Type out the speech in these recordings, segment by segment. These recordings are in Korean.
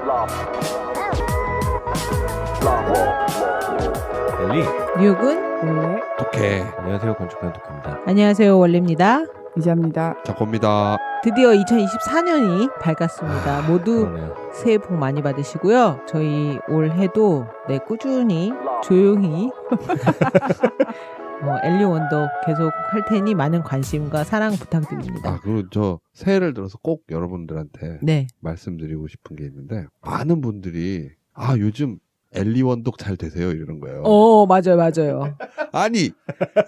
엘리 뉴욕은 원래 독해. 안녕하세요, 건축가는 독해입니다. 안녕하세요, 원래입니다. 이자입니다. 작고입니다. 드디어 2024년이 밝았습니다. 모두 그러네요. 새해 복 많이 받으시고요. 저희 올해도 꾸준히 조용히 엘리 원더 계속 할 테니 많은 관심과 사랑 부탁드립니다. 그리고 저 새해를 들어서 꼭 여러분들한테 네. 말씀드리고 싶은 게 있는데, 많은 분들이 요즘 엘리 원독 잘 되세요 이러는 거예요. 맞아요. 아니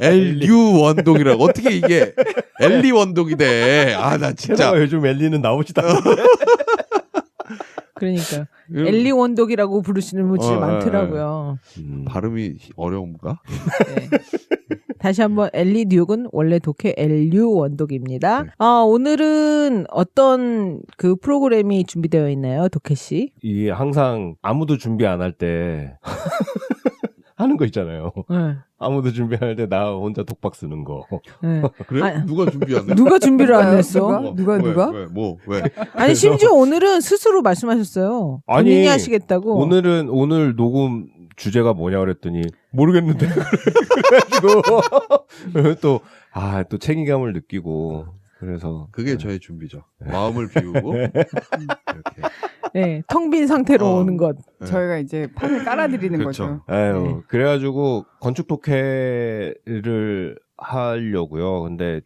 엘류 원독이라고 어떻게 이게 엘리 원독이 돼? 나 진짜 요즘 엘리는 나오지도 않는데. 그러니까 엘리 원독이라고 부르시는 분들이 많더라고요. 발음이 어려운가? 네. 다시 한번 엘리 뉴욕은 원래 독해 엘류 원독입니다. 네. 오늘은 어떤 그 프로그램이 준비되어 있나요, 독해 씨? 이게 항상 아무도 준비 안 할 때 하는 거 있잖아요. 네. 아무도 준비 안 할 때 나 혼자 독박 쓰는 거. 네. 그래? 누가 준비 안 해? 누가 준비를 안 했어? 누가? 왜? 아니 심지어 오늘은 스스로 말씀하셨어요. 본인이 아니, 하시겠다고. 오늘 녹음 주제가 뭐냐 그랬더니 모르겠는데. 그래가지고 또 책임감을 느끼고 그래서 그게 저의 준비죠. 마음을 비우고 이렇게. 네, 텅 빈 상태로 오는 것. 네. 저희가 이제 판을 깔아드리는 그렇죠. 거죠. 아유, 그래가지고 건축 독해를 하려고요. 근데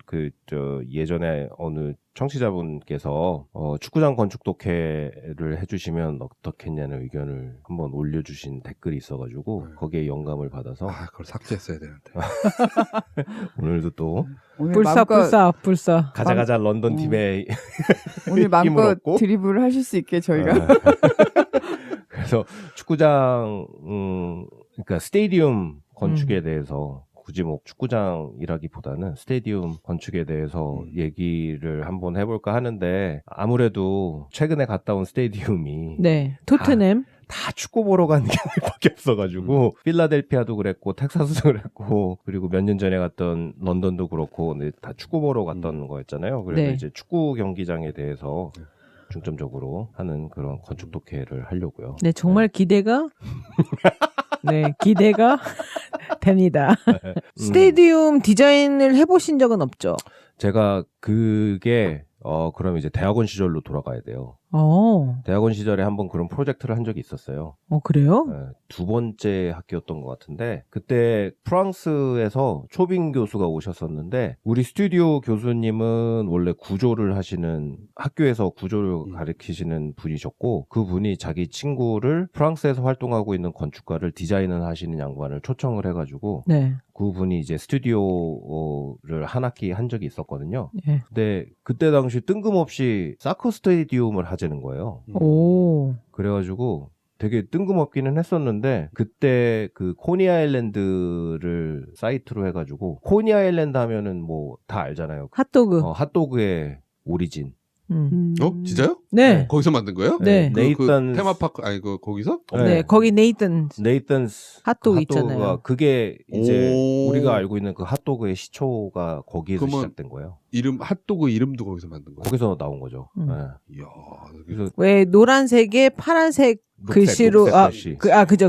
예전에 어느 청취자분께서 축구장 건축 독해를 해주시면 어떻겠냐는 의견을 한번 올려주신 댓글이 있어가지고 거기에 영감을 받아서 그걸 삭제했어야 되는데. 오늘도 또 오늘 불사. 가자 런던 팀의 오늘 힘을 마음껏 얻고 드리블을 하실 수 있게 저희가 그래서 축구장 그러니까 스테디움 건축에 대해서 굳이 뭐 축구장이라기보다는 스테디움 건축에 대해서 얘기를 한번 해볼까 하는데, 아무래도 최근에 갔다 온 스테디움이 네, 토트넘. 다 축구 보러 간 경우밖에 없어가지고 필라델피아도 그랬고 텍사스도 그랬고 그리고 몇 년 전에 갔던 런던도 그렇고 다 축구 보러 갔던 거였잖아요. 그래서 네. 이제 축구 경기장에 대해서 중점적으로 하는 그런 건축 독해를 하려고요. 네, 정말 기대가 됩니다. 스테디움 디자인을 해보신 적은 없죠? 제가 그게 그럼 이제 대학원 시절로 돌아가야 돼요. 대학원 시절에 한번 그런 프로젝트를 한 적이 있었어요. 그래요? 네, 두 번째 학기였던 것 같은데, 그때 프랑스에서 초빙 교수가 오셨었는데, 우리 스튜디오 교수님은 원래 구조를 하시는, 학교에서 구조를 가르치시는 분이셨고, 그분이 자기 친구를 프랑스에서 활동하고 있는 건축가를 디자인을 하시는 양반을 초청을 해가지고, 네. 그분이 이제 스튜디오를 한 학기 한 적이 있었거든요. 네. 근데 그때 당시 뜬금없이 사커 스테디움을 하자는 거예요. 오. 그래가지고 되게 뜬금없기는 했었는데, 그때 그 코니 아일랜드를 사이트로 해가지고, 코니 아일랜드 하면은 뭐 다 알잖아요. 핫도그. 핫도그의 오리진. 진짜요? 네. 거기서 만든 거예요? 네. 네이턴 테마파크 거기서? 네, 거기 네이턴스 핫도그 핫도그가 있잖아요. 그게 이제 오. 우리가 알고 있는 그 핫도그의 시초가 거기에서 그러면 시작된 거예요. 핫도그 이름도 거기서 만든 거예요? 거기서 나온 거죠. 네. 이야. 그래서 왜 노란색에 파란색 글씨로 녹색 글씨.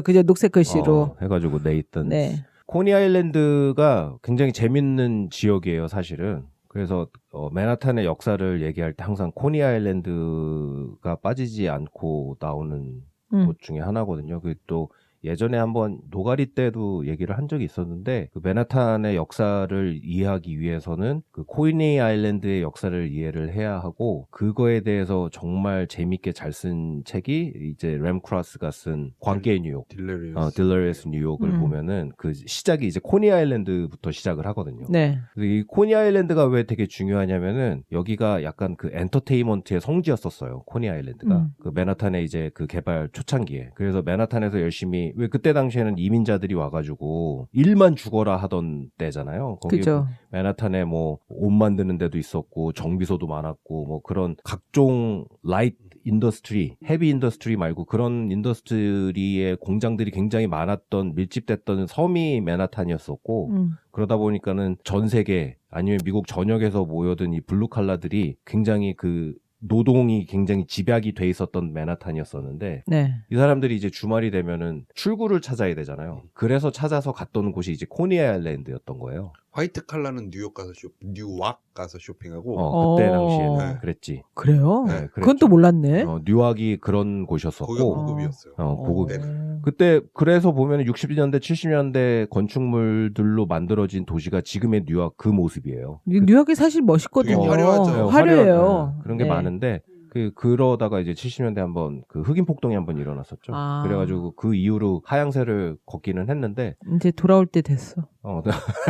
그죠 녹색 글씨로. 해가지고 네이턴스. 네. 코니 아일랜드가 굉장히 재밌는 지역이에요, 사실은. 그래서 맨하탄의 역사를 얘기할 때 항상 코니 아일랜드가 빠지지 않고 나오는 곳 중에 하나거든요. 그 또 예전에 한번 노가리 때도 얘기를 한 적이 있었는데, 그 맨하탄의 역사를 이해하기 위해서는 그 코니 아일랜드의 역사를 이해를 해야 하고, 그거에 대해서 정말 재밌게 잘 쓴 책이 이제 램 크로스가 쓴 광기의 뉴욕, 딜러리어스 뉴욕을 보면은 그 시작이 이제 코니 아일랜드부터 시작을 하거든요. 네. 그래서 이 코니 아일랜드가 왜 되게 중요하냐면은, 여기가 약간 그 엔터테인먼트의 성지였었어요, 코니 아일랜드가. 그 맨하탄의 이제 그 개발 초창기에. 그래서 맨하탄에서 열심히, 왜 그때 당시에는 이민자들이 와가지고 일만 죽어라 하던 때잖아요. 거기 그죠. 맨하탄에 뭐 옷 만드는 데도 있었고 정비소도 많았고 뭐 그런 각종 라이트 인더스트리, 헤비 인더스트리 말고 그런 인더스트리의 공장들이 굉장히 많았던, 밀집됐던 섬이 맨하탄이었었고, 그러다 보니까는 전 세계 아니면 미국 전역에서 모여든 이 블루 칼라들이 굉장히 그 노동이 굉장히 집약이 돼 있었던 맨하탄이었었는데 네. 이 사람들이 이제 주말이 되면은 출구를 찾아야 되잖아요. 그래서 찾아서 갔던 곳이 이제 코니 아일랜드였던 거예요. 화이트 칼라는 뉴왁 가서 쇼핑하고 그때 어. 당시에는 네. 그랬지. 그래요? 네, 그건 또 몰랐네. 뉴욕이 그런 거기가 곳이었었고 고급이었어요. 고급. 네. 그때 그래서 보면 60년대 70년대 건축물들로 만들어진 도시가 지금의 뉴욕 그 모습이에요. 뉴욕이 사실 멋있거든요. 되게 화려하죠. 화려해요. 그런 게 네. 많은데 그러다가 이제 70년대 한번 그 흑인 폭동이 한번 일어났었죠. 아. 그래가지고 그 이후로 하향세를 걷기는 했는데 이제 돌아올 때 됐어.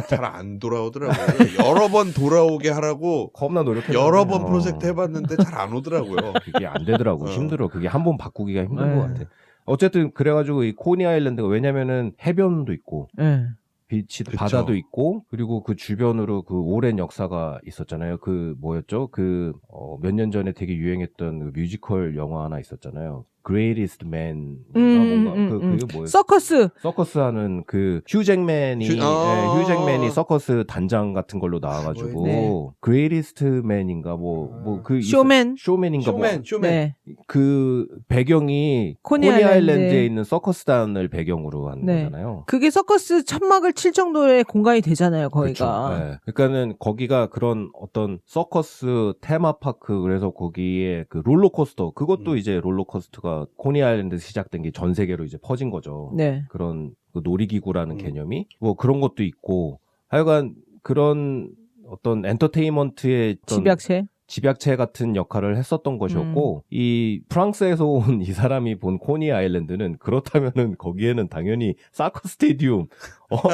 잘 안 돌아오더라고요. 여러 번 돌아오게 하라고 겁나 노력했는데 여러 번 프로젝트 해봤는데 잘 안 오더라고요. 그게 안 되더라고. 힘들어. 그게 한 번 바꾸기가 힘든 네. 것 같아. 어쨌든 그래가지고 이 코니 아일랜드가 왜냐면은 해변도 있고 네. 비치도 그쵸. 바다도 있고 그리고 그 주변으로 그 오랜 역사가 있었잖아요. 그 뭐였죠? 그 몇 년 전에 되게 유행했던 그 뮤지컬 영화 하나 있었잖아요. Greatest Man 뭔가 그게 뭐였어? 서커스. 서커스 하는 그 휴잭맨이 휴잭맨이 서커스 단장 같은 걸로 나와가지고 네. Greatest Man인가 뭐그 쇼맨. 쇼맨인가 쇼맨. 네. 그 배경이 코니 코니 아일랜드에 아일랜드에 있는 서커스단을 배경으로 한 네. 거잖아요. 그게 서커스 천막을 칠 정도의 공간이 되잖아요, 거기가. 그쵸. 네. 그러니까는 거기가 그런 어떤 서커스 테마파크 그래서 거기에 그 롤러코스터 그것도 이제 롤러코스터가 코니 아일랜드에서 시작된 게 전 세계로 이제 퍼진 거죠. 네. 그런 그 놀이기구라는 개념이 뭐 그런 것도 있고 하여간 그런 어떤 엔터테인먼트의 어떤 집약체 같은 역할을 했었던 것이었고 이 프랑스에서 온 이 사람이 본 코니 아일랜드는 그렇다면은 거기에는 당연히 사커 스테디움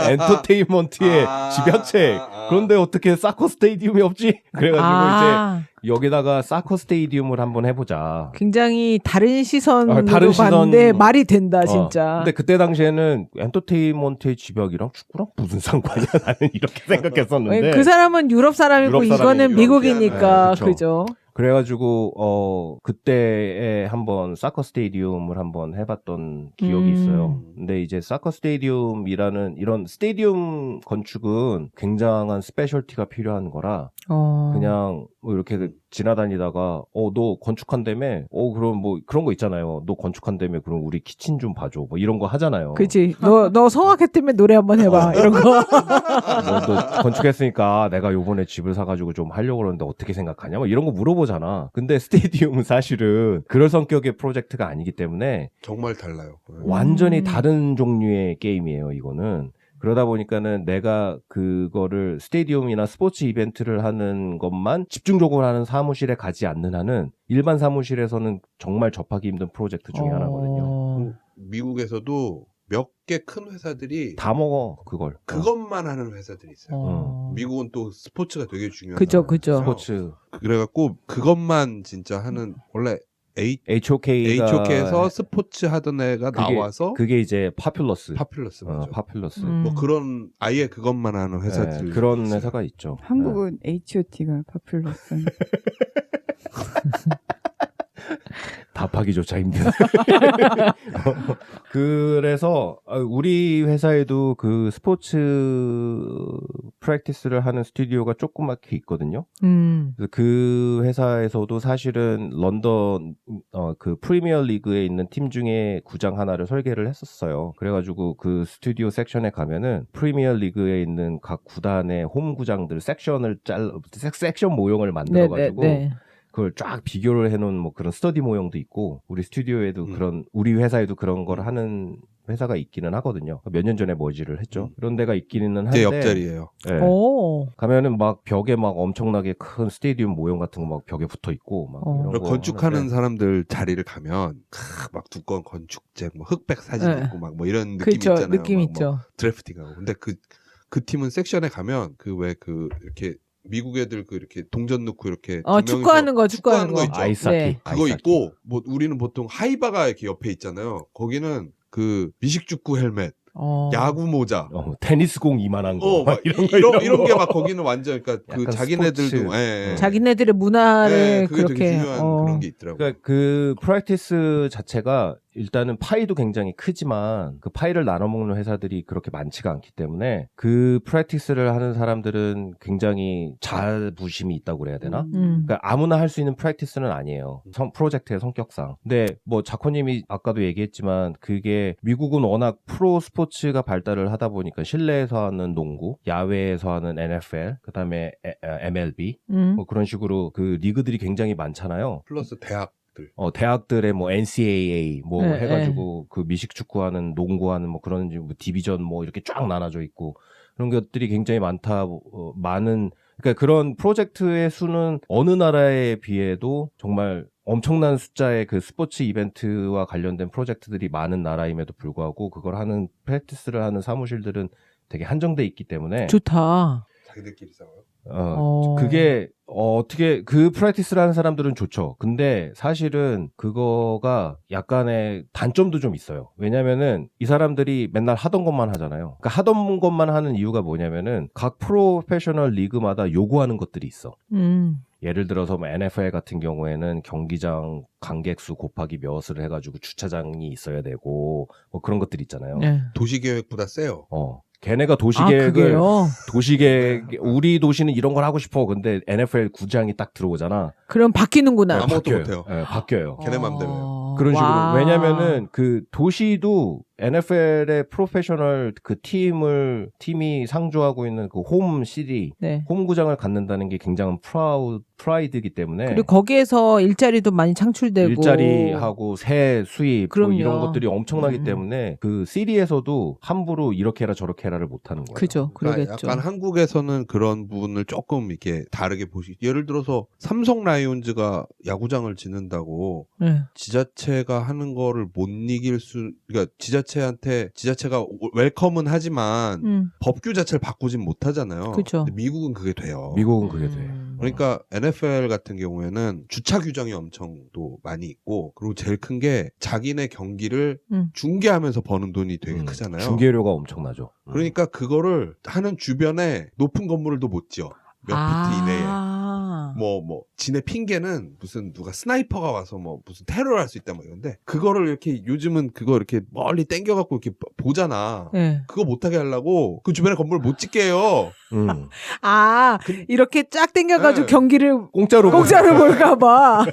엔터테인먼트의 집약체 그런데 어떻게 사커 스테디움이 없지? 그래가지고 이제 여기다가 사커 스테디움을 한번 해보자. 굉장히 다른 시선으로 다른 봤는데 말이 된다 진짜. 근데 그때 당시에는 엔터테인먼트의 집약이랑 축구랑 무슨 상관이야 나는 이렇게 생각했었는데 그 사람은 유럽 사람이고 유럽 이거는 사람이 미국이니까 네, 그죠. 그래가지고 그때에 한번 사커 스테디움을 한번 해봤던 기억이 있어요. 근데 이제 사커 스테디움이라는 이런 스테디움 건축은 굉장한 스페셜티가 필요한 거라 그냥 뭐 이렇게 지나다니다가 너 건축한다며 그럼 뭐 그런 거 있잖아요. 너 건축한다며 그럼 우리 키친 좀 봐줘 뭐 이런 거 하잖아요. 그치. 너 성악했다며 노래 한번 해봐 이런 거. 너 건축했으니까 내가 요번에 집을 사가지고 좀 하려고 그러는데 어떻게 생각하냐 뭐 이런 거 물어보잖아. 근데 스테디움은 사실은 그럴 성격의 프로젝트가 아니기 때문에 정말 달라요. 완전히 다른 종류의 게임이에요 이거는. 그러다 보니까는 내가 그거를 스테디움이나 스포츠 이벤트를 하는 것만 집중적으로 하는 사무실에 가지 않는 한은 일반 사무실에서는 정말 접하기 힘든 프로젝트 중에 하나거든요. 미국에서도 몇 개 큰 회사들이 다 먹어 그걸. 그것만 하는 회사들이 있어요. 미국은 또 스포츠가 되게 중요하잖아요. 그죠. 스포츠. 그래갖고 그것만 진짜 하는 원래 HOK에서 스포츠 하던 애가 나와서 그게 이제 파퓰러스 맞죠. 파퓰러스 뭐 그런 아예 그것만 하는 회사들 네, 그런 회사가 있죠. 한국은 H.O.T가 파퓰러스. 답하기조차 힘든. 그래서 우리 회사에도 그 스포츠 프랙티스를 하는 스튜디오가 조그맣게 있거든요. 그래서 그 회사에서도 사실은 런던 그 프리미어 리그에 있는 팀 중에 구장 하나를 설계를 했었어요. 그래가지고 그 스튜디오 섹션에 가면은 프리미어 리그에 있는 각 구단의 홈 구장들 섹션 모형을 만들어가지고 그걸 쫙 비교를 해놓은 뭐 그런 스터디 모형도 있고 우리 스튜디오에도 우리 회사에도 그런 걸 하는 회사가 있기는 하거든요. 몇 년 전에 머지를 했죠. 그런 데가 있기는 한데 제 옆자리예요. 네. 가면은 막 벽에 막 엄청나게 큰 스테디움 모형 같은 거 막 벽에 붙어 있고 막 이런 거 건축하는 하는데. 사람들 자리를 가면 막 두꺼운 건축제 뭐 흑백 사진 있고 막 뭐 이런 느낌 있잖아요. 느낌 있죠. 뭐 드래프팅하고. 근데 그 팀은 섹션에 가면 이렇게 미국 애들 이렇게 동전 넣고 이렇게 축구하는 거 있죠. 아이스하키. 그거 있고 뭐 우리는 보통 하이바가 이렇게 옆에 있잖아요. 거기는 그 미식축구 헬멧, 야구 모자, 테니스공 이만한 거 막 이런 게 막 거기는 완전 그러니까 그 자기네들도 자기네들의 문화를 그게 그렇게 되게 중요한 그런 게 있더라고요. 그러니까 그 프랙티스 자체가 일단은 파이도 굉장히 크지만 그 파이를 나눠 먹는 회사들이 그렇게 많지가 않기 때문에 그 프랙티스를 하는 사람들은 굉장히 자부심이 있다고 그래야 되나? 그러니까 아무나 할 수 있는 프랙티스는 아니에요. 프로젝트의 성격상. 근데 뭐 자코님이 아까도 얘기했지만 그게 미국은 워낙 프로 스포츠가 발달을 하다 보니까 실내에서 하는 농구, 야외에서 하는 NFL, 그다음에 MLB 뭐 그런 식으로 그 리그들이 굉장히 많잖아요. 플러스 대학들. 대학들의 뭐 NCAA 뭐 네, 해가지고 그 미식 축구하는 농구하는 뭐 그런 뭐 디비전 뭐 이렇게 쫙 나눠져 있고 그런 것들이 굉장히 많은 그러니까 그런 프로젝트의 수는 어느 나라에 비해도 정말 엄청난 숫자의 그 스포츠 이벤트와 관련된 프로젝트들이 많은 나라임에도 불구하고 그걸 하는 프랙티스를 하는 사무실들은 되게 한정돼 있기 때문에 좋다. 자기들끼리 싸워요. 그게 어떻게 그 프랙티스를 하는 사람들은 좋죠. 근데 사실은 그거가 약간의 단점도 좀 있어요. 왜냐면은 이 사람들이 맨날 하던 것만 하잖아요. 그러니까 하던 것만 하는 이유가 뭐냐면은 각 프로페셔널 리그마다 요구하는 것들이 있어. 예를 들어서 뭐 NFL 같은 경우에는 경기장 관객수 곱하기 몇을 해가지고 주차장이 있어야 되고 뭐 그런 것들 있잖아요. 네. 도시계획보다 세요. 걔네가 도시계획을 그게요? 도시계획 우리 도시는 이런 걸 하고 싶어. 근데 NFL 구장이 딱 들어오잖아. 그럼 바뀌는구나. 아무것도 바뀌어요. 못해요. 네, 바뀌어요. 걔네 맘대로예요. 그런 식으로. 와. 왜냐면은 그 도시도 NFL의 프로페셔널 그 팀이 상주하고 있는 그 홈 시리, 네. 홈구장을 갖는다는 게 굉장한 프라이드이기 때문에. 그리고 거기에서 일자리도 많이 창출되고. 일자리하고 새 수입 뭐 그럼요. 이런 것들이 엄청나기 때문에 그 시리에서도 함부로 이렇게 해라 저렇게 해라를 못 하는 거예요. 그죠. 그러니까 그러겠죠. 약간 한국에서는 그런 부분을 조금 이렇게 다르게 예를 들어서 삼성 라이온즈가 야구장을 짓는다고 네. 지자체가 하는 거를 못 이길 그러니까 지자체가 웰컴은 하지만 법규 자체를 바꾸진 못하잖아요. 그죠. 근데 미국은 그게 돼요. 미국은 그게 돼. 그러니까 NFL 같은 경우에는 주차 규정이 엄청 또 많이 있고 그리고 제일 큰 게 자기네 경기를 중계하면서 버는 돈이 되게 크잖아요. 중계료가 엄청나죠. 그러니까 그거를 하는 주변에 높은 건물도 못 지어. 몇 피트 이내에. 지네 핑계는 무슨 누가 스나이퍼가 와서 뭐 무슨 테러를 할 수 있다 뭐 이런데 그거를 이렇게 요즘은 그거 이렇게 멀리 땡겨갖고 이렇게 보잖아. 네. 그거 못하게 하려고 그 주변에 건물 못 짓게 해요. 이렇게 쫙 당겨가지고 네. 경기를 공짜로 볼까봐.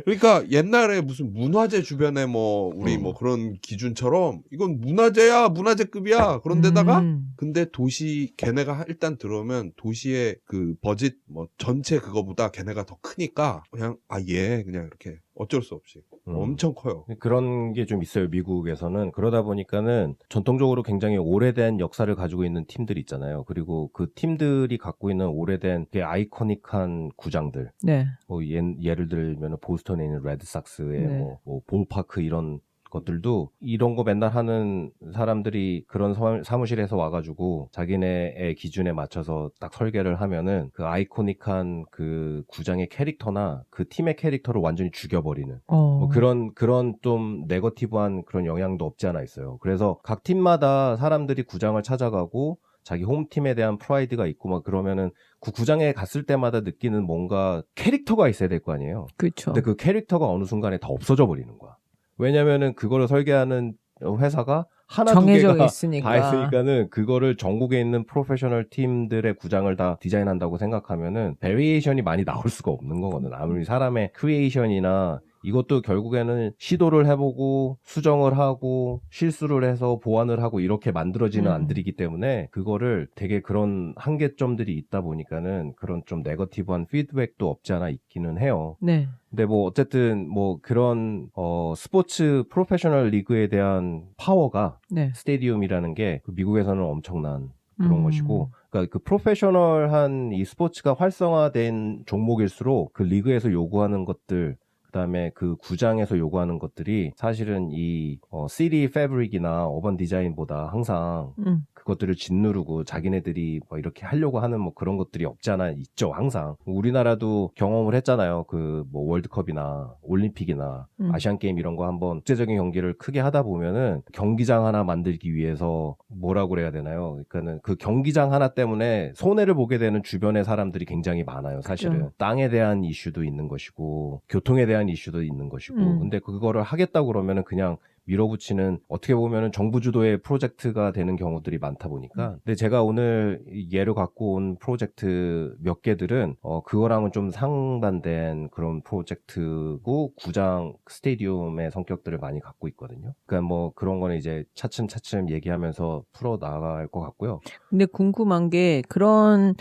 그러니까 옛날에 무슨 문화재 주변에 뭐 우리 뭐 그런 기준처럼 이건 문화재급이야. 그런데다가 근데 도시 걔네가 일단 들어오면 도시의 그 버짓 뭐 전체 그거보다 걔네가 더 크니까 그냥 그냥 이렇게 어쩔 수 없이 엄청 커요. 그런 게 좀 있어요. 미국에서는. 그러다 보니까는 전통적으로 굉장히 오래된 역사를 가지고 있는 팀들이 있잖아요. 그리고 그 팀들이 갖고 있는 오래된 게 아이코닉한 구장들. 네. 뭐 예를 들면 보스턴에 있는 레드삭스의 네. 뭐 볼파크 이런 것들도 이런 거 맨날 하는 사람들이 그런 사무실에서 와가지고 자기네의 기준에 맞춰서 딱 설계를 하면은 그 아이코닉한 그 구장의 캐릭터나 그 팀의 캐릭터를 완전히 죽여버리는 뭐 그런 좀 네거티브한 그런 영향도 없지 않아 있어요. 그래서 각 팀마다 사람들이 구장을 찾아가고 자기 홈팀에 대한 프라이드가 있고 막 그러면은 그 구장에 갔을 때마다 느끼는 뭔가 캐릭터가 있어야 될 거 아니에요. 그렇죠. 근데 그 캐릭터가 어느 순간에 다 없어져 버리는 거야. 왜냐면은 그거를 설계하는 회사가 하나 두 개가 다 있으니까는 그거를 전국에 있는 프로페셔널 팀들의 구장을 다 디자인한다고 생각하면은 베리에이션이 많이 나올 수가 없는 거거든. 아무리 사람의 크리에이션이나 이것도 결국에는 시도를 해보고 수정을 하고 실수를 해서 보완을 하고 이렇게 만들어지는 안들이기 때문에 그거를 되게 그런 한계점들이 있다 보니까는 그런 좀 네거티브한 피드백도 없지 않아 있기는 해요. 네. 근데 뭐 어쨌든 뭐 그런 스포츠 프로페셔널 리그에 대한 파워가 네. 스테디움이라는 게 그 미국에서는 엄청난 그런 것이고, 그러니까 그 프로페셔널한 이 스포츠가 활성화된 종목일수록 그 리그에서 요구하는 것들, 그다음에 그 구장에서 요구하는 것들이 사실은 이 시티 패브릭이나 어반 디자인보다 항상 그것들을 짓누르고 자기네들이 뭐 이렇게 하려고 하는 뭐 그런 것들이 없지 않아 있죠. 항상 우리나라도 경험을 했잖아요. 그 뭐 월드컵이나 올림픽이나 아시안 게임 이런 거 한번 국제적인 경기를 크게 하다 보면은 경기장 하나 만들기 위해서 뭐라고 그래야 되나요? 그러니까는 그 경기장 하나 때문에 손해를 보게 되는 주변의 사람들이 굉장히 많아요. 사실은 그렇죠. 땅에 대한 이슈도 있는 것이고 교통에 대한 거대한 이슈도 있는 것이고 음. 근데 그거를 하겠다고 그러면은 그냥 밀어붙이는 어떻게 보면은 정부 주도의 프로젝트가 되는 경우들이 많다 보니까 근데 제가 오늘 예로 갖고 온 프로젝트 몇 개들은 그거랑은 좀 상반된 그런 프로젝트고 구장 스테디움의 성격들을 많이 갖고 있거든요. 그러니까 뭐 그런 거는 이제 차츰차츰 얘기하면서 풀어 나갈 것 같고요. 근데 궁금한 게 그런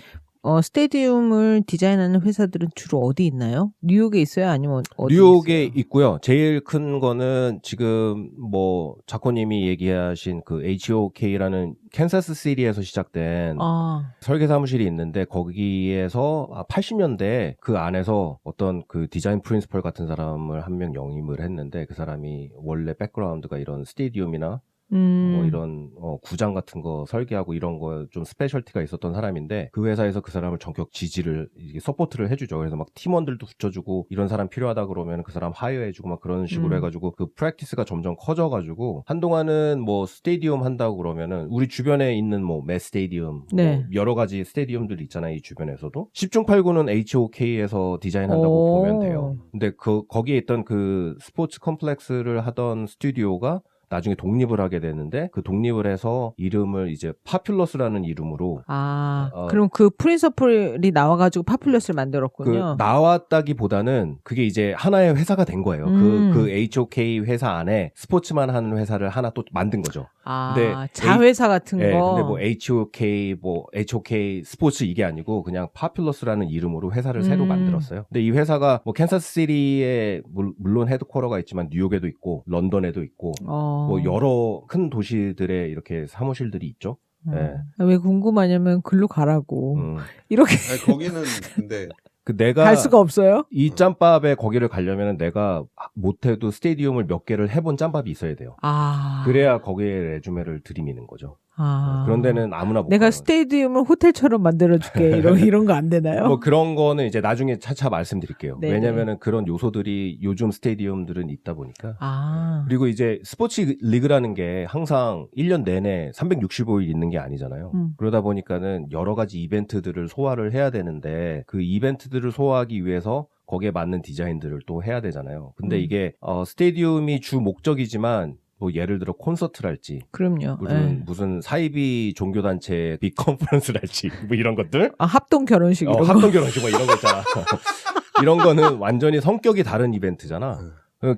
스테디움을 디자인하는 회사들은 주로 어디 있나요? 뉴욕에 있어요? 아니면 어디 뉴욕에 있어요? 있고요. 제일 큰 거는 지금 뭐 작가님이 얘기하신 그 HOK라는 캔사스 시티에서 시작된 아, 설계 사무실이 있는데 거기에서 80년대 그 안에서 어떤 그 디자인 프린시펄 같은 사람을 한 명 영입을 했는데 그 사람이 원래 백그라운드가 이런 스테디움이나 뭐 이런 구장 같은 거 설계하고 이런 거 좀 스페셜티가 있었던 사람인데 그 회사에서 그 사람을 전격 지지를 이게 서포트를 해주죠. 그래서 막 팀원들도 붙여주고 이런 사람 필요하다 그러면 그 사람 하이어해주고 막 그런 식으로 해가지고 그 프랙티스가 점점 커져가지고 한동안은 뭐 스테디움 한다고 그러면은 우리 주변에 있는 뭐 매 스테디움 네. 뭐 여러 가지 스테디움들 있잖아요. 이 주변에서도 10중 8구는 HOK에서 디자인한다고 오. 보면 돼요. 근데 거기에 있던 그 스포츠 컴플렉스를 하던 스튜디오가 나중에 독립을 하게 되는데 그 독립을 해서 이름을 이제 파퓰러스라는 이름으로 그럼 그 프린서플이 나와가지고 파퓰러스를 그 만들었군요. 나왔다기보다는 그게 이제 하나의 회사가 된 거예요. 그 HOK 회사 안에 스포츠만 하는 회사를 하나 또 만든 거죠. 근데 자회사 같은 네, 거. 근데 뭐 HOK 스포츠 이게 아니고 그냥 파퓰러스라는 이름으로 회사를 새로 만들었어요. 근데 이 회사가 뭐 캔사스시티에 물론 헤드쿼터가 있지만 뉴욕에도 있고 런던에도 있고 뭐 여러 큰 도시들에 이렇게 사무실들이 있죠. 네. 왜 궁금하냐면 글로 가라고. 이렇게 아니, 거기는 근데 내가 갈 수가 없어요? 이 짬밥에 거기를 가려면 내가 못해도 스테디움을 몇 개를 해본 짬밥이 있어야 돼요. 그래야 거기에 레주메를 들이미는 거죠. 그런 데는 아무나 못 내가 가요. 스테디움을 호텔처럼 만들어줄게. 이런 거 안 되나요? 뭐 그런 거는 이제 나중에 차차 말씀드릴게요. 네네. 왜냐면은 그런 요소들이 요즘 스테디움들은 있다 보니까. 아. 그리고 이제 스포츠 리그라는 게 항상 1년 내내 365일 있는 게 아니잖아요. 그러다 보니까는 여러 가지 이벤트들을 소화를 해야 되는데 그 이벤트들을 소화하기 위해서 거기에 맞는 디자인들을 또 해야 되잖아요. 근데 이게 스테디움이 주 목적이지만 뭐 예를 들어 콘서트랄지 그럼요. 무슨 사이비 종교단체 빅 컨퍼런스랄지 뭐 이런 것들 합동 결혼식 이런 거. 합동 결혼식 뭐 이런 거 있잖아. 이런 거는 완전히 성격이 다른 이벤트잖아.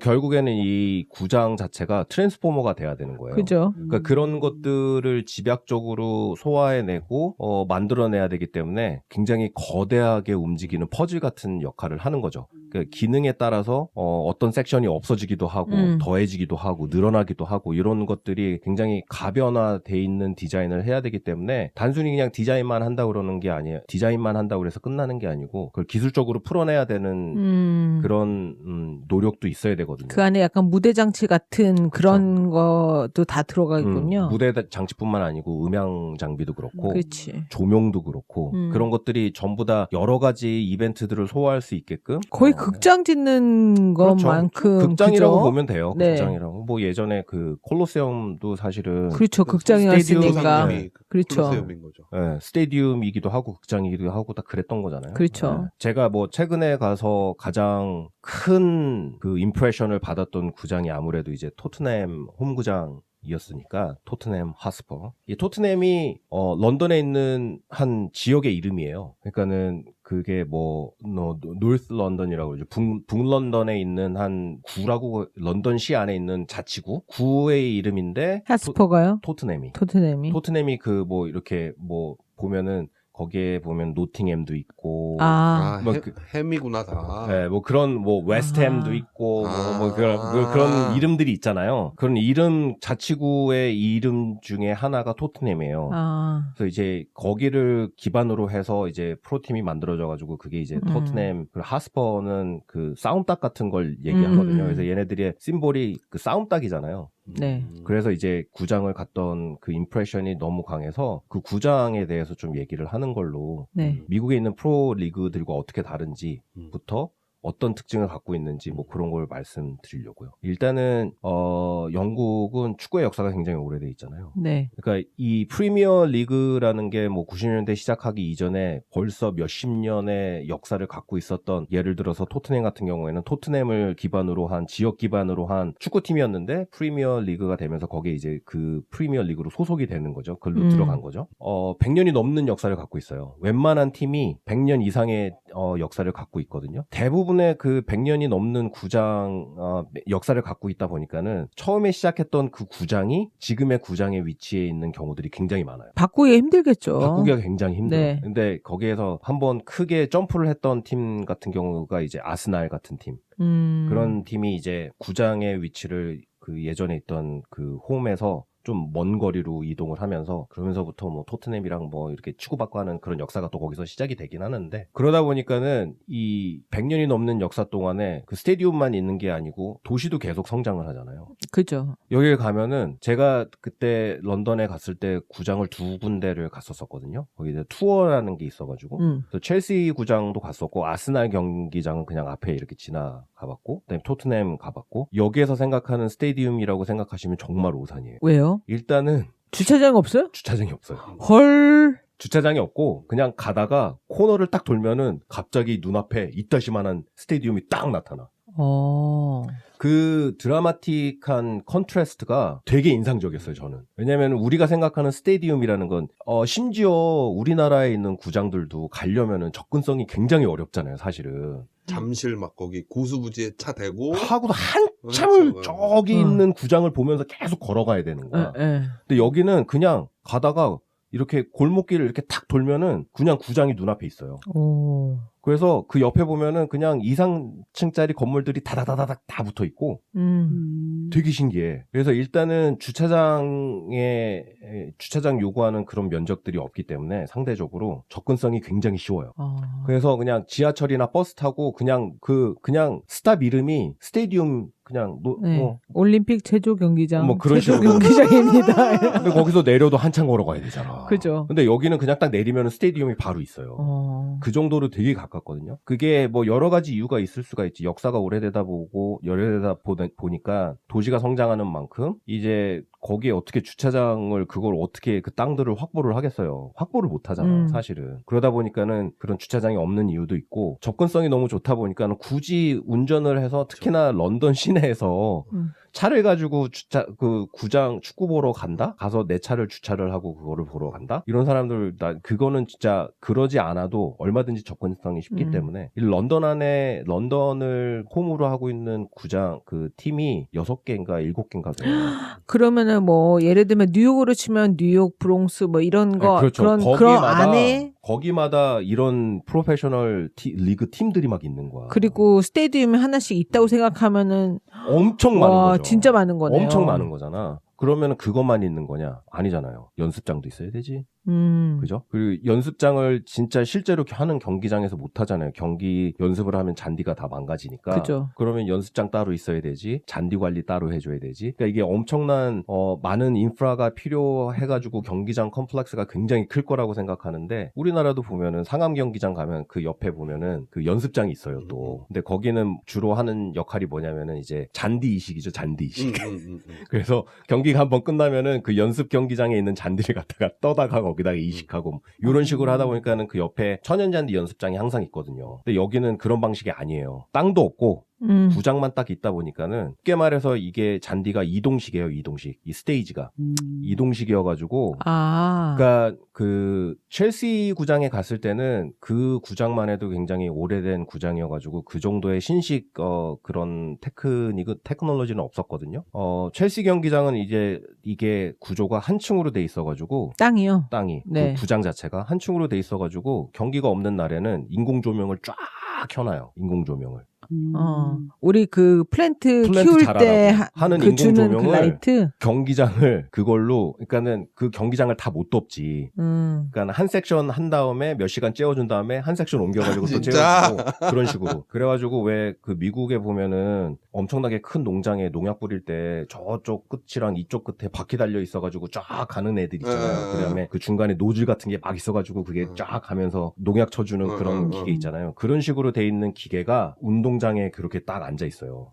결국에는 이 구장 자체가 트랜스포머가 돼야 되는 거예요. 그죠. 그러니까 그런 것들을 집약적으로 소화해내고 만들어내야 되기 때문에 굉장히 거대하게 움직이는 퍼즐 같은 역할을 하는 거죠. 그러니까 기능에 따라서 어떤 섹션이 없어지기도 하고 더해지기도 하고 늘어나기도 하고 이런 것들이 굉장히 가변화돼 있는 디자인을 해야 되기 때문에 단순히 그냥 디자인만 한다고 그러는 게 아니에요. 디자인만 한다고 해서 끝나는 게 아니고 그걸 기술적으로 풀어내야 되는 그런 노력도 있어야 되거든요. 그 안에 약간 무대 장치 같은 그런 것도 다 들어가 있군요. 무대 장치뿐만 아니고 음향 장비도 그렇고 그렇지. 조명도 그렇고 그런 것들이 전부 다 여러 가지 이벤트들을 소화할 수 있게끔 거의 극장 짓는 것만큼 그렇죠. 극장이라고 그죠? 보면 돼요. 네. 극장이라고. 뭐 예전에 그 콜로세움도 사실은 그렇죠. 극장이 스테디움 왔으니까. 상품이 그렇죠. 콜로세움인 거죠. 네, 스테디움이기도 하고 극장이기도 하고 다 그랬던 거잖아요. 그렇죠. 네. 제가 뭐 최근에 가서 가장 큰 그 임프레션을 받았던 구장이 아무래도 이제 토트넘 홈구장이었으니까 토트넘 하스퍼. 이 토트넘이 런던에 있는 한 지역의 이름이에요. 그러니까는 그게 뭐 노스 런던이라고 그러죠. 북런던에 있는 한 구라고 런던시 안에 있는 자치구 구의 이름인데 하스퍼가요? 토트넘이 그 뭐 이렇게 뭐 보면은 거기에 보면 노팅햄도 있고 뭐 뭐 햄이구나 다. 네, 뭐 그런 뭐 웨스트햄도 있고 뭐 그런 이름들이 있잖아요. 그런 이름 자치구의 이름 중에 하나가 토트넘이에요. 그래서 이제 거기를 기반으로 해서 이제 프로팀이 만들어져 가지고 그게 이제 토트넘 그 하스퍼는 그 싸움닭 같은 걸 얘기하거든요. 그래서 얘네들의 심볼이 그 싸움닭이잖아요. 네. 그래서 이제 구장을 갔던 그 임프레션이 너무 강해서 그 구장에 대해서 좀 얘기를 하는 걸로 네. 미국에 있는 프로 리그들과 어떻게 다른지부터 어떤 특징을 갖고 있는지 뭐 그런 걸 말씀드리려고요. 일단은 영국은 축구의 역사가 굉장히 오래돼 있잖아요. 네. 그러니까 이 프리미어 리그라는 게 뭐 90년대 시작하기 이전에 벌써 몇십 년의 역사를 갖고 있었던, 예를 들어서 토트넘 같은 경우에는 토트넘을 기반으로 한 지역 기반으로 한 축구팀이었는데 프리미어 리그가 되면서 거기에 이제 그 프리미어 리그로 소속이 되는 거죠. 글로 들어간 거죠. 100년이 넘는 역사를 갖고 있어요. 웬만한 팀이 100년 이상의 역사를 갖고 있거든요. 대부분의 그 100년이 넘는 구장 역사를 갖고 있다 보니까는 처음에 시작했던 그 구장이 지금의 구장의 위치에 있는 경우들이 굉장히 많아요. 바꾸기 힘들겠죠. 바꾸기가 굉장히 힘들어요. 네. 근데 거기에서 한번 크게 점프를 했던 팀 같은 경우가 이제 아스날 같은 팀. 그런 팀이 이제 구장의 위치를 그 예전에 있던 그 홈에서 좀 먼 거리로 이동을 하면서, 그러면서부터 뭐 토트넘이랑 뭐 이렇게 치고받고 하는 그런 역사가 또 거기서 시작이 되긴 하는데, 그러다 보니까는 이 100년이 넘는 역사 동안에 그 스테디움만 있는 게 아니고 도시도 계속 성장을 하잖아요. 그죠. 여기를 가면은 제가 그때 런던에 갔을 때 구장을 2군데를 갔었거든요. 거기 이제 투어라는 게 있어가지고 그래서 첼시 구장도 갔었고 아스날 경기장은 그냥 앞에 이렇게 지나가봤고, 그다음에 토트넘 가봤고, 여기에서 생각하는 스테디움이라고 생각하시면 정말 오산이에요. 왜요? 일단은 주차장 없어요? 주차장이 없어요. 헐. 주차장이 없고 그냥 가다가 코너를 딱 돌면은 갑자기 눈앞에 이따시만한 스테디움이 딱 나타나. 그 드라마틱한 컨트라스트가 되게 인상적이었어요, 저는. 왜냐면 우리가 생각하는 스테디움이라는 건 심지어 우리나라에 있는 구장들도 가려면은 접근성이 굉장히 어렵잖아요, 사실은. 잠실 막 거기 고수부지에 차 대고 하고도 한참을 그렇죠. 저기 있는 구장을 보면서 계속 걸어가야 되는 거야. 근데 여기는 그냥 가다가 이렇게 골목길을 이렇게 탁 돌면은 그냥 구장이 눈앞에 있어요. 그래서 그 옆에 보면은 그냥 2~3층짜리 건물들이 다다다닥 다 붙어 있고 되게 신기해. 그래서 일단은 주차장 요구하는 그런 면적들이 없기 때문에 상대적으로 접근성이 굉장히 쉬워요. 그래서 그냥 지하철이나 버스 타고 그냥 스탑 이름이 스테디움 그냥 올림픽 체조 경기장. 뭐 그런 체조 식으로. 경기장입니다. 근데 거기서 내려도 한참 걸어가야 되잖아. 그죠. 근데 여기는 그냥 딱 내리면 스테디움이 바로 있어요. 그 정도로 되게 가깝거든요. 그게 뭐 여러 가지 이유가 있을 수가 있지. 역사가 오래되다 보니까 도시가 성장하는 만큼 이제 거기에 어떻게 주차장을 그걸 어떻게 그 땅들을 확보를 하겠어요. 확보를 못 하잖아, 사실은. 그러다 보니까는 그런 주차장이 없는 이유도 있고, 접근성이 너무 좋다 보니까는 굳이 운전을 해서 특히나 런던 시내에서 차를 가지고 그 구장 축구 보러 간다? 가서 내 차를 주차를 하고 그거를 보러 간다? 이런 사람들, 그거는 진짜 그러지 않아도 얼마든지 접근성이 쉽기 때문에 이 런던을 홈으로 하고 있는 구장 그 팀이 6개인가 7개인가 돼요. 그러면은 뭐 예를 들면 뉴욕으로 치면 뉴욕 브롱스 뭐 이런 거 그렇죠. 그런 안에 거기마다 이런 프로페셔널 리그 팀들이 막 있는 거야. 그리고 스테디움이 하나씩 있다고 생각하면은 엄청 많은 거죠. 진짜 많은 거네요. 엄청 많은 거잖아. 그러면 그것만 있는 거냐? 아니잖아요. 연습장도 있어야 되지. 그죠? 그리고 연습장을 진짜 실제로 하는 경기장에서 못 하잖아요. 경기 연습을 하면 잔디가 다 망가지니까. 그죠. 그러면 연습장 따로 있어야 되지. 잔디 관리 따로 해줘야 되지. 그러니까 이게 엄청난 많은 인프라가 필요해가지고 경기장 컴플렉스가 굉장히 클 거라고 생각하는데, 우리나라도 보면은 상암 경기장 가면 그 옆에 보면은 그 연습장이 있어요 또. 근데 거기는 주로 하는 역할이 뭐냐면은 이제 잔디 이식이죠. 잔디 이식. 그래서 경기가 한번 끝나면은 그 연습 경기장에 있는 잔디를 갖다가 떠다가 거기다가 이식하고 이런 식으로 하다 보니까는 그 옆에 천연잔디 연습장이 항상 있거든요. 근데 여기는 그런 방식이 아니에요. 땅도 없고 구장만 딱 있다 보니까는, 쉽게 말해서 이게 잔디가 이동식이에요. 이동식. 이 스테이지가 이동식이어가지고, 그러니까 그 첼시 구장에 갔을 때는 그 구장만 해도 굉장히 오래된 구장이어가지고 그 정도의 신식 그런 테크놀로지는 없었거든요. 첼시 경기장은 이제 이게 구조가 한 층으로 돼 있어가지고 땅이 네. 그 구장 자체가 한 층으로 돼 있어가지고 경기가 없는 날에는 인공 조명을 쫙 켜놔요. 인공 조명을. 우리 그 플랜트 플랜트 키울 잘하라고. 때 하는 그 주는 그 인공조명을 라이트. 경기장을 그걸로 그러니까는 그 경기장을 다 못 덮지. 그러니까 한 섹션 한 다음에 몇 시간 째워준 다음에 한 섹션 옮겨가지고 또 진짜? 째워주고 그런 식으로. 그래가지고 왜 그 미국에 보면은 엄청나게 큰 농장에 농약 뿌릴 때 저쪽 끝이랑 이쪽 끝에 바퀴 달려 있어가지고 쫙 가는 애들 있잖아요. 그다음에 그 중간에 노즐 같은 게 막 있어가지고 그게 쫙 가면서 농약 쳐주는 그런 기계 있잖아요. 그런 식으로 돼 있는 기계가 운동장에 그렇게 딱 앉아 있어요.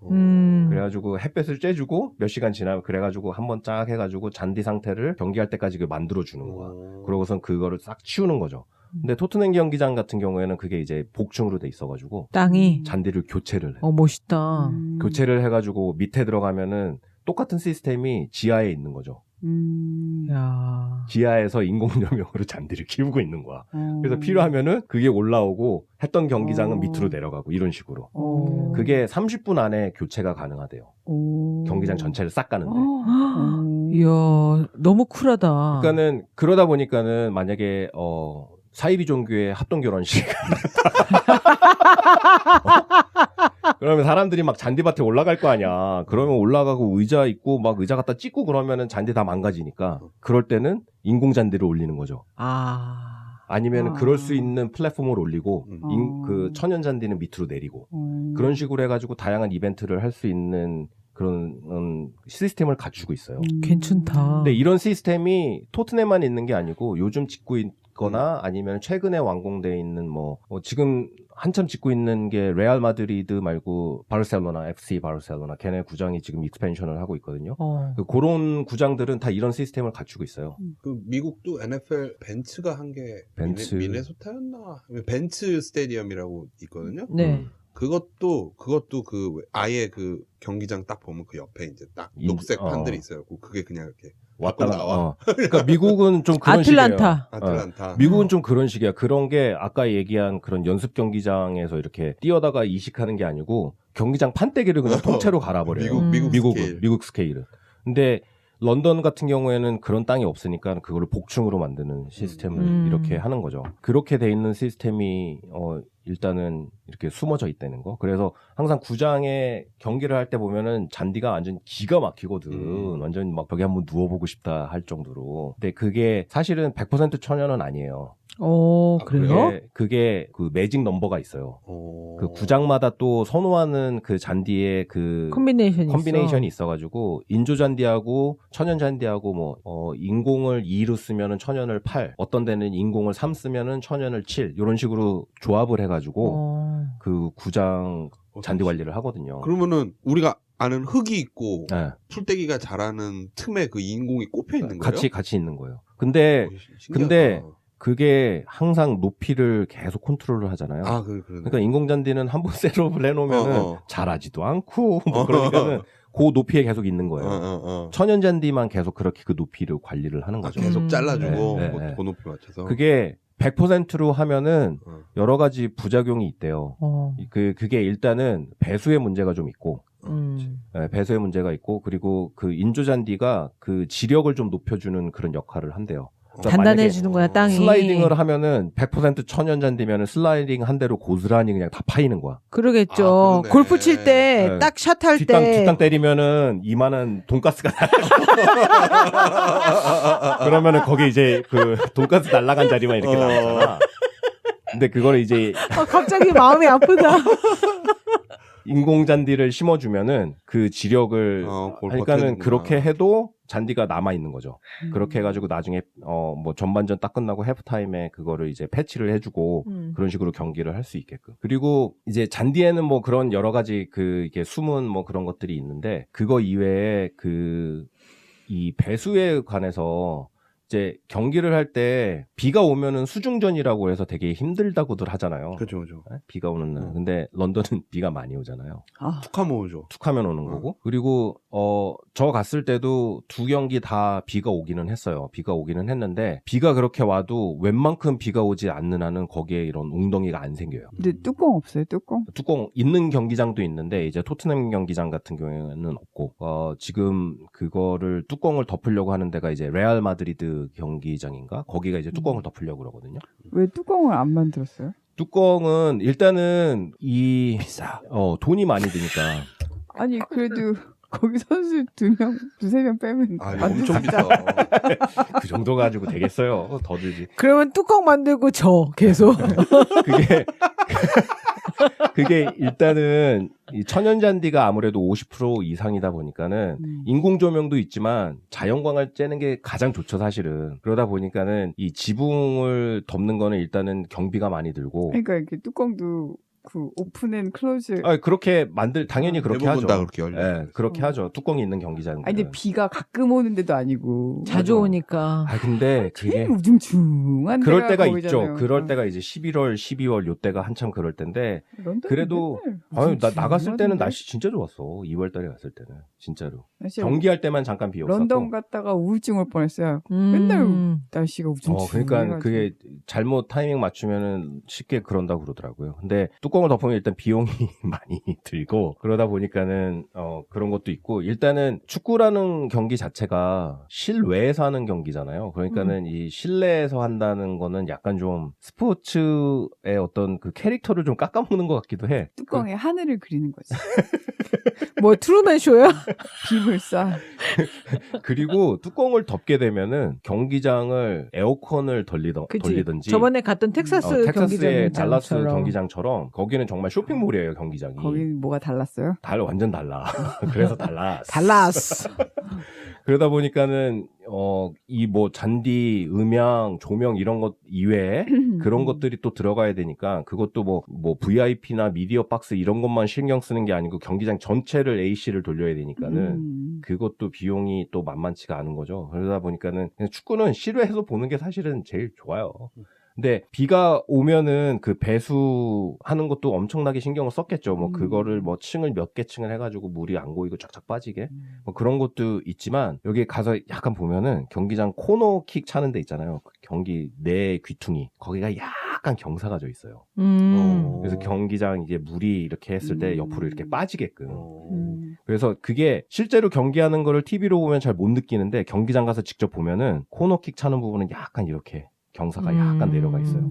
그래가지고 햇볕을 쬐주고 몇 시간 지나면 그래가지고 한번 쫙 해가지고 잔디 상태를 경기할 때까지 그 만들어 주는 거야. 그러고선 그거를 싹 치우는 거죠. 근데 토트넘 경기장 같은 경우에는 그게 이제 복층으로 돼 있어가지고 땅이. 잔디를 교체를 해. 멋있다. 교체를 해가지고 밑에 들어가면은 똑같은 시스템이 지하에 있는 거죠. 야. 지하에서 인공조명으로 잔디를 키우고 있는 거야. 그래서 필요하면은 그게 올라오고 했던 경기장은 밑으로 내려가고 이런 식으로. 그게 30분 안에 교체가 가능하대요. 경기장 전체를 싹 가는데. 이야, 너무 쿨하다. 그러니까는 그러다 보니까는 만약에 사이비 종교의 합동 결혼식 그러면 사람들이 막 잔디밭에 올라갈 거 아니야. 그러면 올라가고 의자 있고 막 의자 갖다 찍고 그러면은 잔디 다 망가지니까 그럴 때는 인공 잔디를 올리는 거죠. 아니면 그럴 수 있는 플랫폼을 올리고 그 천연 잔디는 밑으로 내리고 그런 식으로 해가지고 다양한 이벤트를 할 수 있는 그런 시스템을 갖추고 있어요. 괜찮다. 근데 이런 시스템이 토트넘만 있는 게 아니고 요즘 짓고 있거나 아니면 최근에 완공돼 있는 뭐 지금 한참 짓고 있는 게 레알 마드리드 말고 바르셀로나, FC 바르셀로나 걔네 구장이 지금 익스펜션을 하고 있거든요. 그런 구장들은 다 이런 시스템을 갖추고 있어요. 그 미국도 NFL 벤츠가 한 게 미네소타였나? 벤츠 스테디엄이라고 있거든요. 네. 그것도 그 아예 그 경기장 딱 보면 그 옆에 이제 딱 녹색 판들이 있어요. 그게 그냥 이렇게 왔다 나와. 그러니까 미국은 좀 그런 아틀란타. 식이에요. 아틀란타. 미국은 좀 그런 식이야. 그런 게 아까 얘기한 그런 연습 경기장에서 이렇게 뛰어다가 이식하는 게 아니고 경기장 판때기를 그냥 통째로 갈아버려요. 미국 스케일은. 근데 런던 같은 경우에는 그런 땅이 없으니까 그거를 복층으로 만드는 시스템을 이렇게 하는 거죠. 그렇게 돼 있는 시스템이 일단은 이렇게 숨어져 있다는 거. 그래서 항상 구장에 경기를 할 때 보면은 잔디가 완전 기가 막히거든. 완전 막 벽에 한번 누워보고 싶다 할 정도로. 근데 그게 사실은 100% 천연은 아니에요. 그래요? 그게 그 매직 넘버가 있어요. 그 구장마다 또 선호하는 그 잔디의 그 컨비네이션이 있어가지고 인조 잔디하고 천연 잔디하고 뭐 인공을 2로 쓰면은 천연을 8, 어떤 데는 인공을 3 쓰면은 천연을 7 이런 식으로 조합을 해가지고 그 구장 잔디 관리를 하거든요. 그러면은 우리가 아는 흙이 있고 풀떼기가 자라는 틈에 그 인공이 꼽혀 있는 거예요? 같이 있는 거예요. 근데 그게 항상 높이를 계속 컨트롤을 하잖아요. 그러니까 인공잔디는 한번 셋업을 해놓으면은 자라지도 않고 뭐 그러니까는 그 높이에 계속 있는 거예요. 천연잔디만 계속 그렇게 그 높이를 관리를 하는 거죠. 계속 잘라주고 그 높이 맞춰서. 그게 100%로 하면은 여러 가지 부작용이 있대요. 그게 일단은 배수의 문제가 좀 있고. 배수의 문제가 있고 그리고 그 인조잔디가 그 지력을 좀 높여주는 그런 역할을 한대요. 그러니까 단단해지는 거야 땅이. 슬라이딩을 하면은 100% 천연잔디면은 슬라이딩 한 대로 고스란히 그냥 다 파이는 거야. 그러겠죠. 골프 칠 때 딱 샷 할 때 뒷땅 때리면은 이만한 돈가스가 그러면은 거기 이제 그 돈가스 날아간 자리만 이렇게 나오잖아. 근데 그거를 이제 갑자기 마음이 아프다. 인공잔디를 심어주면은 그 지력을 그러니까는 그렇게 해도 잔디가 남아 있는 거죠. 그렇게 해가지고 나중에 뭐 전반전 딱 끝나고 해프타임에 그거를 이제 패치를 해주고 그런 식으로 경기를 할 수 있게끔. 그리고 이제 잔디에는 뭐 그런 여러 가지 이게 숨은 뭐 그런 것들이 있는데 그거 이외에 이 배수에 관해서 이제 경기를 할 때 비가 오면은 수중전이라고 해서 되게 힘들다고들 하잖아요. 그렇죠. 비가 오는 날. 근데 런던은 비가 많이 오잖아요. 툭하면 오죠. 툭하면 오는 거고. 그리고 저 갔을 때도 두 경기 다 비가 오기는 했어요. 비가 오기는 했는데 비가 그렇게 와도 웬만큼 비가 오지 않는 한은 거기에 이런 웅덩이가 안 생겨요. 근데 뚜껑 없어요, 뚜껑? 뚜껑 있는 경기장도 있는데 이제 토트넘 경기장 같은 경우에는 없고 지금 그거를 뚜껑을 덮으려고 하는 데가 이제 레알 마드리드 경기장인가? 거기가 이제 뚜껑을 덮으려고 그러거든요. 왜 뚜껑을 안 만들었어요? 뚜껑은 일단은 비싸. 돈이 많이 드니까. 아니 그래도 거기 선수 2명, 2-3명 빼면 아, 완전 엄청 비싸. 그 정도 가지고 되겠어요. 더 들지. 그러면 뚜껑 만들고 계속. 그게 일단은 이 천연잔디가 아무래도 50% 이상이다 보니까는 인공 조명도 있지만 자연광을 쬐는 게 가장 좋죠, 사실은. 그러다 보니까는 이 지붕을 덮는 거는 일단은 경비가 많이 들고. 그러니까 이렇게 뚜껑도 그 오픈 앤 클로즈. 그렇게 당연히 그렇게 대부분 하죠. 다 그렇게 열려. 예, 그렇게 하죠. 뚜껑이 있는 경기장은. 아니 근데 비가 가끔 오는데도 아니고 자주 맞아. 오니까. 근데 제일 그게 우중충한 그럴 데가 때가 거기잖아요. 있죠. 그럴 때가 이제 11월, 12월 요때가 한참 그럴 때인데 런던은 그래도 맨날 나 나갔을 때는 우중충한데? 날씨 진짜 좋았어. 2월 달에 갔을 때는 진짜로. 날씨 경기할 때만 잠깐 비 없었고. 런던 갔다가 우울증 올 뻔했어요. 맨날 날씨가 우중충. 그러니까 그게 잘못 타이밍 맞추면은 쉽게 그런다고 그러더라고요. 근데 뚜껑을 덮으면 일단 비용이 많이 들고 그러다 보니까는 그런 것도 있고 일단은 축구라는 경기 자체가 실외에서 하는 경기잖아요. 그러니까는 이 실내에서 한다는 거는 약간 좀 스포츠의 어떤 그 캐릭터를 좀 깎아먹는 것 같기도 해. 뚜껑에 하늘을 그리는 거지. 뭐 트루맨 쇼야? 빔을 쏴. 그리고 뚜껑을 덮게 되면은 경기장을 에어컨을 돌리든지 저번에 갔던 텍사스의 텍사스의 달라스 경기장처럼. 경기장처럼 거기는 정말 쇼핑몰이에요, 경기장이. 거기는 뭐가 달랐어요? 완전 달라. 그래서 달라. 달라스. 그러다 보니까는 이 뭐 잔디, 음향, 조명 이런 것 이외에 그런 것들이 또 들어가야 되니까 그것도 뭐 VIP나 미디어 박스 이런 것만 신경 쓰는 게 아니고 경기장 전체를 AC를 돌려야 되니까는 그것도 비용이 또 만만치가 않은 거죠. 그러다 보니까는 그냥 축구는 실외에서 보는 게 사실은 제일 좋아요. 근데 비가 오면은 그 배수하는 것도 엄청나게 신경을 썼겠죠. 뭐 그거를 뭐 층을 몇 개 층을 해가지고 물이 안 고이고 쫙쫙 빠지게 뭐 그런 것도 있지만 여기 가서 약간 보면은 경기장 코너킥 차는 데 있잖아요. 그 경기 내 귀퉁이 거기가 약간 경사가 져 있어요. 그래서 경기장 이제 물이 이렇게 했을 때 옆으로 이렇게 빠지게끔. 그래서 그게 실제로 경기하는 거를 TV로 보면 잘 못 느끼는데 경기장 가서 직접 보면은 코너킥 차는 부분은 약간 이렇게 경사가 약간 내려가 있어요.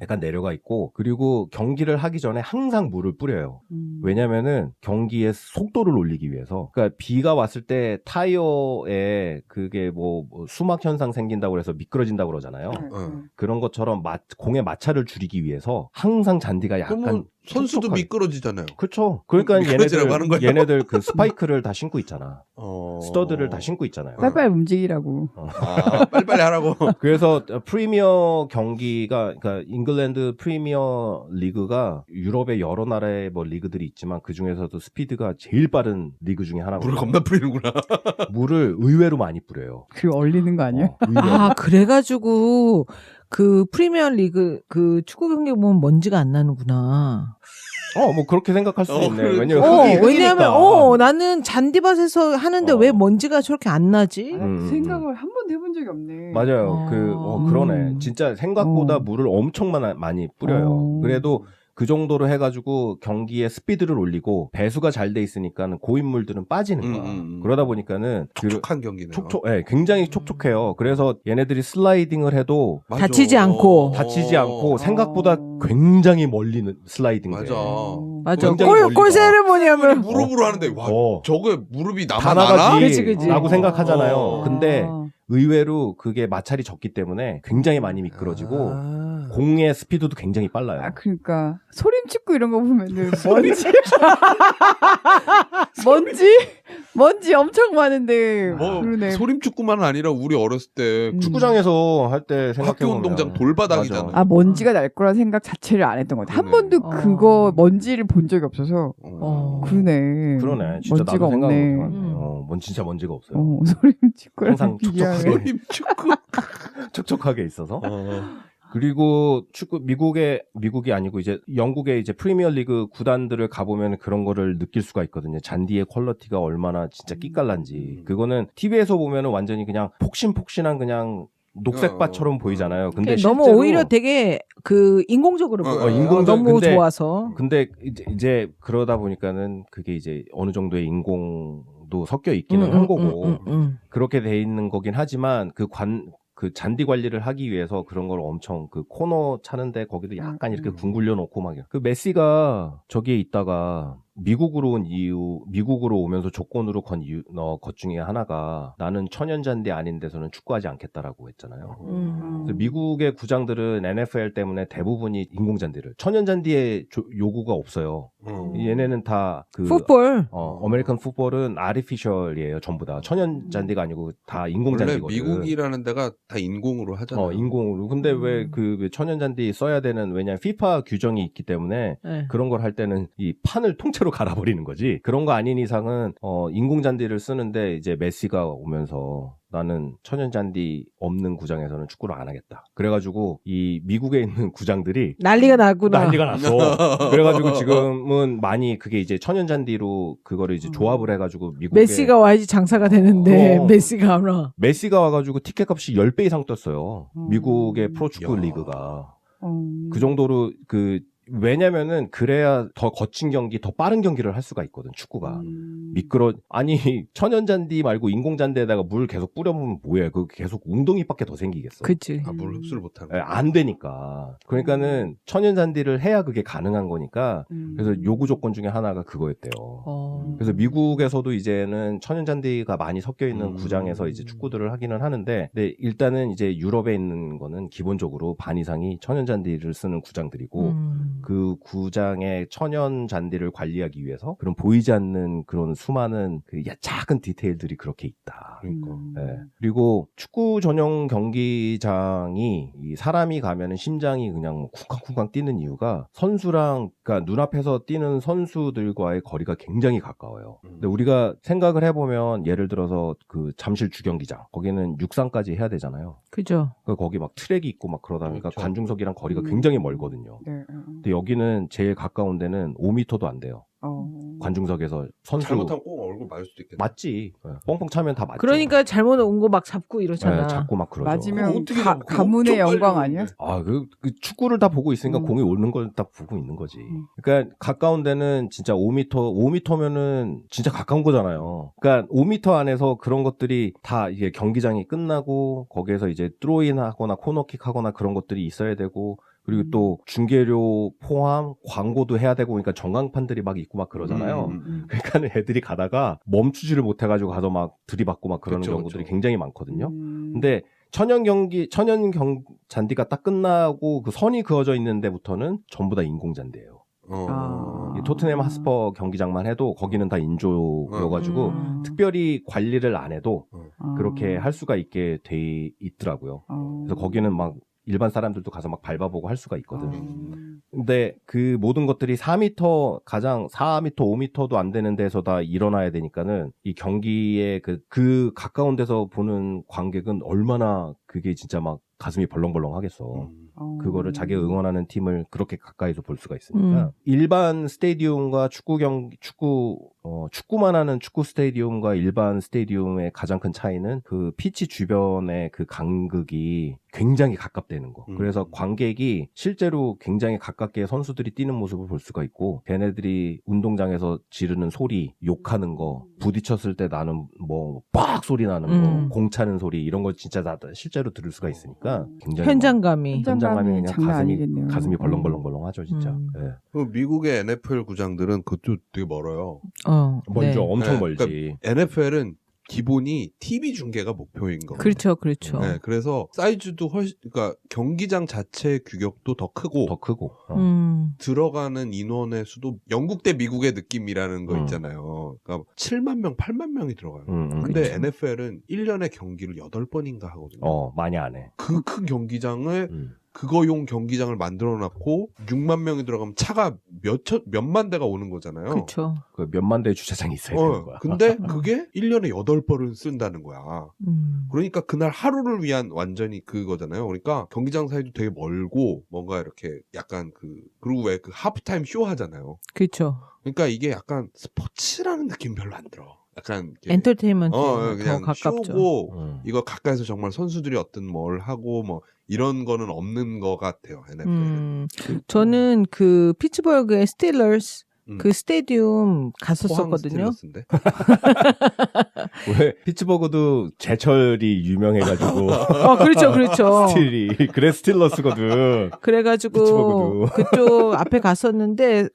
약간 내려가 있고 그리고 경기를 하기 전에 항상 물을 뿌려요. 왜냐면은 경기의 속도를 올리기 위해서. 그러니까 비가 왔을 때 타이어에 그게 뭐 수막 현상 생긴다고 해서 미끄러진다고 그러잖아요. 그런 것처럼 공의 마찰을 줄이기 위해서 항상 잔디가 약간 선수도 미끄러지잖아요. 그렇죠. 그러니까 미끄러지라고 하는 거예요? 얘네들 그 스파이크를 다 신고 있잖아. 스터드를 다 신고 있잖아요. 빨리빨리 움직이라고. 빨리빨리 하라고. 그래서 프리미어 경기가 그러니까 잉글랜드 프리미어 리그가 유럽의 여러 나라의 뭐 리그들이 있지만 그 중에서도 스피드가 제일 빠른 리그 중에 하나거든요. 물을 겁나 뿌리는구나. 물을 의외로 많이 뿌려요. 그 얼리는 거 아니야? 아, 그래가지고 그 프리미어 리그 그 축구 경기 보면 먼지가 안 나는구나. 뭐 그렇게 생각할 수 있네. 왜냐면 왜냐면 나는 잔디밭에서 하는데 왜 먼지가 저렇게 안 나지? 생각을 한 번도 해본 적이 없네. 맞아요. 그러네. 진짜 생각보다 물을 엄청 많이 뿌려요. 그래도 그 정도로 해가지고 경기의 스피드를 올리고 배수가 잘 돼 있으니까는 고인물들은 빠지는 거야. 그러다 보니까는 촉촉한 경기네요. 굉장히 촉촉해요. 그래서 얘네들이 슬라이딩을 해도 다치지 않고 생각보다 굉장히 멀리 슬라이딩을 맞아. 맞아. 굉장히 골 세레모니하면 무릎으로 하는데 와 저게 무릎이 다 나나? 나가지 그치. 라고 생각하잖아요. 근데 의외로 그게 마찰이 적기 때문에 굉장히 많이 미끄러지고 공의 스피드도 굉장히 빨라요. 그러니까 소림축구 이런 거 보면은 먼지 엄청 많은데 그러네. 소림축구만은 아니라 우리 어렸을 때 축구장에서 할 때 생각해보면 학교 운동장 돌바닥이잖아. 먼지가 날 거란 생각 자체를 안 했던 것 같아. 한 번도 그거 먼지를 본 적이 없어서 그러네. 진짜 먼지가 나도 생각을 없네. 못해봤네. 진짜 먼지가 없어요. 소림축구랑 항상 소림축구 촉촉하게 있어서. 그리고 미국이 아니고 이제 영국의 이제 프리미어 리그 구단들을 가보면 그런 거를 느낄 수가 있거든요. 잔디의 퀄리티가 얼마나 진짜 끼깔난지. 그거는 TV에서 보면은 완전히 그냥 폭신폭신한 그냥 녹색밭처럼 보이잖아요. 근데 너무 실제로 오히려 되게 그 인공적으로 보여요. 너무 좋아서. 근데 이제 그러다 보니까는 그게 이제 어느 정도의 인공도 섞여 있기는 한 거고 그렇게 돼 있는 거긴 하지만 그 잔디 관리를 하기 위해서 그런 걸 엄청 그 코너 차는데 거기도 약간 이렇게 궁굴려 놓고 막 그 메시가 저기에 있다가 미국으로 오면서 조건으로 것 중에 하나가 나는 천연잔디 아닌 데서는 축구하지 않겠다라고 했잖아요. 그래서 미국의 구장들은 NFL 때문에 대부분이 인공잔디를 천연잔디에 요구가 없어요. 얘네는 다 그 풋볼. 아메리칸 풋볼은 아티피셜이에요. 전부 다 천연잔디가 아니고 다 인공잔디거든. 원래 미국이라는 데가 다 인공으로 하잖아요. 인공으로. 근데 왜 그 천연잔디 써야 되는 왜냐면 FIFA 규정이 있기 때문에 네. 그런 걸 할 때는 이 판을 통째로 갈아버리는 거지. 그런 거 아닌 이상은 인공잔디를 쓰는데 이제 메시가 오면서 나는 천연잔디 없는 구장에서는 축구를 안 하겠다. 그래가지고 이 미국에 있는 구장들이 난리가 났구나. 난리가 났어. 그래가지고 지금은 많이 그게 이제 천연잔디로 그거를 이제 조합을 해가지고 미국에 메시가 와야지 장사가 되는데 메시가 안 와. 메시가 와가지고 티켓값이 10배 이상 떴어요. 미국의 프로축구 야. 리그가. 그 정도로 왜냐면은 그래야 더 거친 경기, 더 빠른 경기를 할 수가 있거든. 축구가 아니 천연잔디 말고 인공잔디에다가 물 계속 뿌려보면 뭐해? 그 계속 웅덩이밖에 더 생기겠어. 그치. 물 흡수를 못하는 거. 안 되니까. 그러니까는 천연잔디를 해야 그게 가능한 거니까. 그래서 요구 조건 중에 하나가 그거였대요. 그래서 미국에서도 이제는 천연잔디가 많이 섞여 있는 구장에서 이제 축구들을 하기는 하는데, 근데 일단은 이제 유럽에 있는 거는 기본적으로 반 이상이 천연잔디를 쓰는 구장들이고. 그 구장의 천연 잔디를 관리하기 위해서 그런 보이지 않는 그런 수많은 그 작은 디테일들이 그렇게 있다. 그러니까. 네. 그리고 축구 전용 경기장이 이 사람이 가면은 심장이 그냥 쿵쾅쿵쾅 뛰는 이유가 선수랑 그러니까 눈앞에서 뛰는 선수들과의 거리가 굉장히 가까워요. 근데 우리가 생각을 해보면 예를 들어서 그 잠실 주경기장 거기는 육상까지 해야 되잖아요. 그죠. 거기 막 트랙이 있고 막 그러다 보니까 그렇죠. 관중석이랑 거리가 굉장히 멀거든요. 네. 근데 여기는 제일 가까운 데는 5m도 안 돼요. 관중석에서 선수 잘못하면 꼭 얼굴 맞을 수도 있겠네. 맞지. 뻥뻥 차면 다 맞죠. 그러니까 잘못 온 거 막 잡고 이러잖아. 네, 잡고 막 그러죠. 맞으면 어떻게 잡고 가문의 엄청 영광 빨리 아니야? 그 축구를 다 보고 있으니까 공이 오는 걸 다 보고 있는 거지. 그러니까 가까운 데는 진짜 5m면은 진짜 가까운 거잖아요. 그러니까 5m 안에서 그런 것들이 다 이게 경기장이 끝나고 거기에서 이제 드로인 하거나 코너킥 하거나 그런 것들이 있어야 되고 그리고 또 중계료 포함 광고도 해야 되고 그러니까 전광판들이 막 있고 막 그러잖아요. 그러니까는 애들이 가다가 멈추지를 못해가지고 가서 막 들이받고 막 그러는 경우들이 굉장히 많거든요. 근데 천연 잔디가 딱 끝나고 그 선이 그어져 있는 데부터는 전부 다 인공 잔디예요. 이 토트넘 핫스퍼 경기장만 해도 거기는 다 인조여가지고 특별히 관리를 안 해도 그렇게 할 수가 있게 돼 있더라고요. 그래서 거기는 막 일반 사람들도 가서 막 밟아보고 할 수가 있거든. 근데 그 모든 것들이 4m, 가장 4m, 5m도 안 되는 데서 다 일어나야 되니까는 이 경기에 그 가까운 데서 보는 관객은 얼마나 그게 진짜 막 가슴이 벌렁벌렁 하겠어. 그거를 자기가 응원하는 팀을 그렇게 가까이서 볼 수가 있으니까. 일반 스테디움과 축구만 하는 축구 스테디움과 일반 스테디움의 가장 큰 차이는 그 피치 주변의 그 간극이 굉장히 가깝다는 거. 그래서 관객이 실제로 굉장히 가깝게 선수들이 뛰는 모습을 볼 수가 있고, 걔네들이 운동장에서 지르는 소리, 욕하는 거, 부딪혔을 때 나는 뭐 빡 소리 나는 거, 공 차는 소리 이런 거 진짜 다 실제로 들을 수가 있으니까 굉장히 현장감이 그냥 장난 아니겠네요. 가슴이 벌렁벌렁하죠 진짜. 네. 미국의 NFL 구장들은 그것도 되게 멀어요. 멀죠. 네. 엄청 네, 멀지. 그러니까 NFL은 기본이 TV 중계가 목표인 거예요. 그렇죠, 그렇죠. 네, 그래서 사이즈도 그러니까 경기장 자체 규격도 더 크고 들어가는 인원의 수도 영국 대 미국의 느낌이라는 거 있잖아요. 그러니까 7만 명, 8만 명이 들어가요. 근데 그렇죠. NFL은 1년에 경기를 8번인가 하거든요. 많이 안 해. 그 큰 경기장을 그거용 경기장을 만들어놨고 6만 명이 들어가면 차가 몇만 대가 오는 거잖아요. 그렇죠. 그 몇만 대의 주차장이 있어야 되는 거야. 근데 그게 1년에 8번을 쓴다는 거야. 그러니까 그날 하루를 위한 완전히 그거잖아요. 그러니까 경기장 사이도 되게 멀고 뭔가 이렇게 약간 그리고 왜 그 하프타임 쇼 하잖아요. 그렇죠. 그러니까 이게 약간 스포츠라는 느낌 별로 안 들어. 약간 엔터테인먼트에 그냥 더 가깝죠. 쇼고 이거 가까이서 정말 선수들이 어떤 뭘 하고 뭐 이런 거는 없는 것 같아요. NFL. 저는 그 피츠버그의 스틸러스 그 스테디움 갔었었거든요. 왜 피츠버그도 제철이 유명해가지고 그렇죠, 그렇죠. 스틸이 그래 스틸러스거든. 그래가지고 피츠버그도. 그쪽 앞에 갔었는데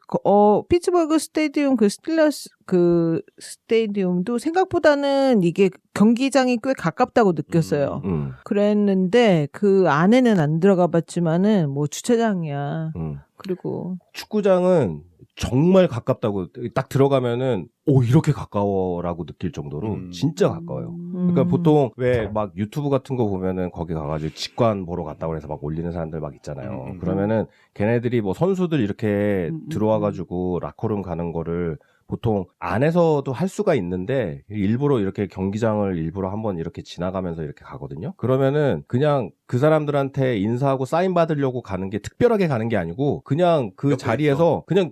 피츠버그 스테디움 그 스틸러스 그 스테디움도 생각보다는 이게 경기장이 꽤 가깝다고 느꼈어요. 그랬는데 그 안에는 안 들어가 봤지만은 뭐 주차장이야. 그리고 축구장은 정말 가깝다고 딱 들어가면은 이렇게 가까워라고 느낄 정도로 진짜 가까워요. 그러니까 보통 왜 막 유튜브 같은 거 보면은 거기 가가지고 직관 보러 갔다고 해서 막 올리는 사람들 막 있잖아요. 그러면은 걔네들이 뭐 선수들 이렇게 들어와가지고 라커룸 가는 거를 보통 안에서도 할 수가 있는데 일부러 이렇게 경기장을 일부러 한번 이렇게 지나가면서 이렇게 가거든요. 그러면은 그냥 그 사람들한테 인사하고 사인 받으려고 가는 게 특별하게 가는 게 아니고 그냥 그 자리에서 그냥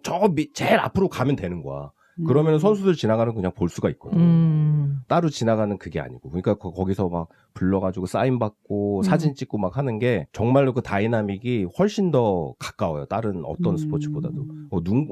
제일 앞으로 가면 되는 거야. 그러면 선수들 지나가는 거 그냥 볼 수가 있거든. 따로 지나가는 그게 아니고. 그러니까 거기서 막 불러가지고 사인 받고 사진 찍고 막 하는 게 정말로 그 다이나믹이 훨씬 더 가까워요. 다른 어떤 스포츠보다도.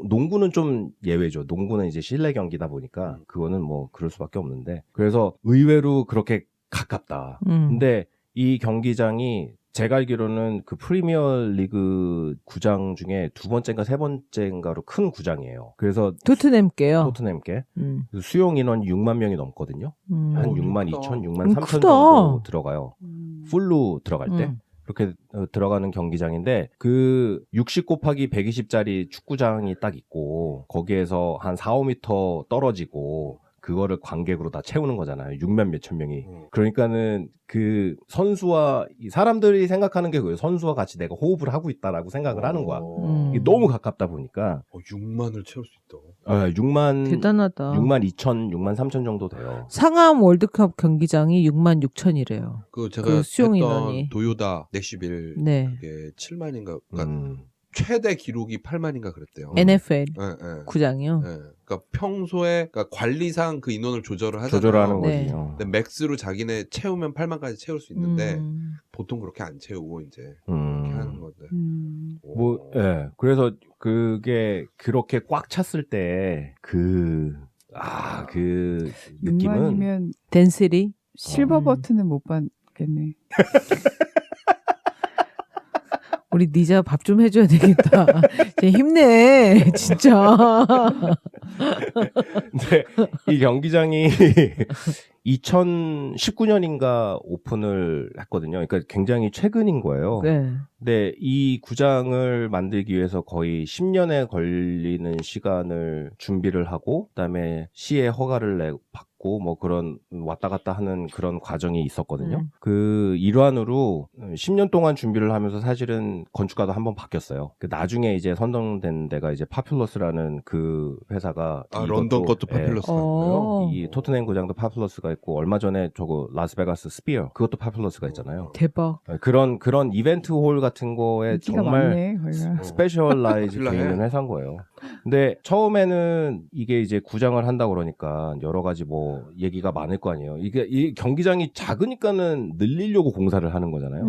농구는 좀 예외죠. 농구는 이제 실내 경기다 보니까 그거는 뭐 그럴 수밖에 없는데. 그래서 의외로 그렇게 가깝다. 근데 이 경기장이 제가 알기로는 그 프리미어 리그 구장 중에 두 번째인가 세 번째인가로 큰 구장이에요. 그래서 토트넘께요. 토트넘께 수용 인원 6만 명이 넘거든요. 한 6만 2천, 6만 3천 크다. 정도 들어가요. 풀로 들어갈 때. 그렇게 들어가는 경기장인데 그 60 곱하기 120짜리 축구장이 딱 있고 거기에서 한 4, 5m 떨어지고 그거를 관객으로 다 채우는 거잖아요. 6만 몇천 명이. 그러니까는 그 선수와 이 사람들이 생각하는 게 그거예요. 선수와 같이 내가 호흡을 하고 있다라고 생각을 하는 거야. 이게 너무 가깝다 보니까 6만을 채울 수 있다. 6만 대단하다. 6만 2천, 6만 3천 정도 돼요. 상암 월드컵 경기장이 6만 6천이래요. 그 제가 그 수용 했던 인원이. 도요다 넥시빌 네. 그게 7만인가 그러니까 최대 기록이 8만인가 그랬대요. NFL 네. 구장이요. 네. 그러니까 평소에 그러니까 관리상 그 인원을 조절을 하잖아요. 조절하는 네. 거죠. 근데 맥스로 자기네 채우면 8만까지 채울 수 있는데 보통 그렇게 안 채우고 이제 그렇게 하는 건데. 뭐, 예. 그래서 그게 그렇게 꽉 찼을 때 그 느낌은 6만이면 댄스리 실버 버튼은 못 받겠네. 우리 니자 밥 좀 해줘야 되겠다. 힘내 진짜. 근데 이 경기장이 2019년인가 오픈을 했거든요. 그러니까 굉장히 최근인 거예요. 네. 근데 이 구장을 만들기 위해서 거의 10년에 걸리는 시간을 준비를 하고 그다음에 시에 허가를 받고 뭐 그런 왔다 갔다 하는 그런 과정이 있었거든요. 그 일환으로 10년 동안 준비를 하면서 사실은 건축가도 한번 바뀌었어요. 그 나중에 이제 선정된 데가 이제 파퓰러스라는 그 회사가 런던 것도 파퓰러스가 있고요. 이 토트넘 구장도 파퓰러스가 있고 얼마 전에 저거 라스베가스 스피어 그것도 파퓰러스가 있잖아요. 대박. 그런 이벤트 홀 같은 거에 인기가 정말 많네, 거기가. 스페셜라이즈 돼 있는 회사인 거예요. 근데 처음에는 이게 이제 구장을 한다 그러니까 여러 가지 뭐 얘기가 많을 거 아니에요. 이게 이 경기장이 작으니까는 늘리려고 공사를 하는 거잖아요.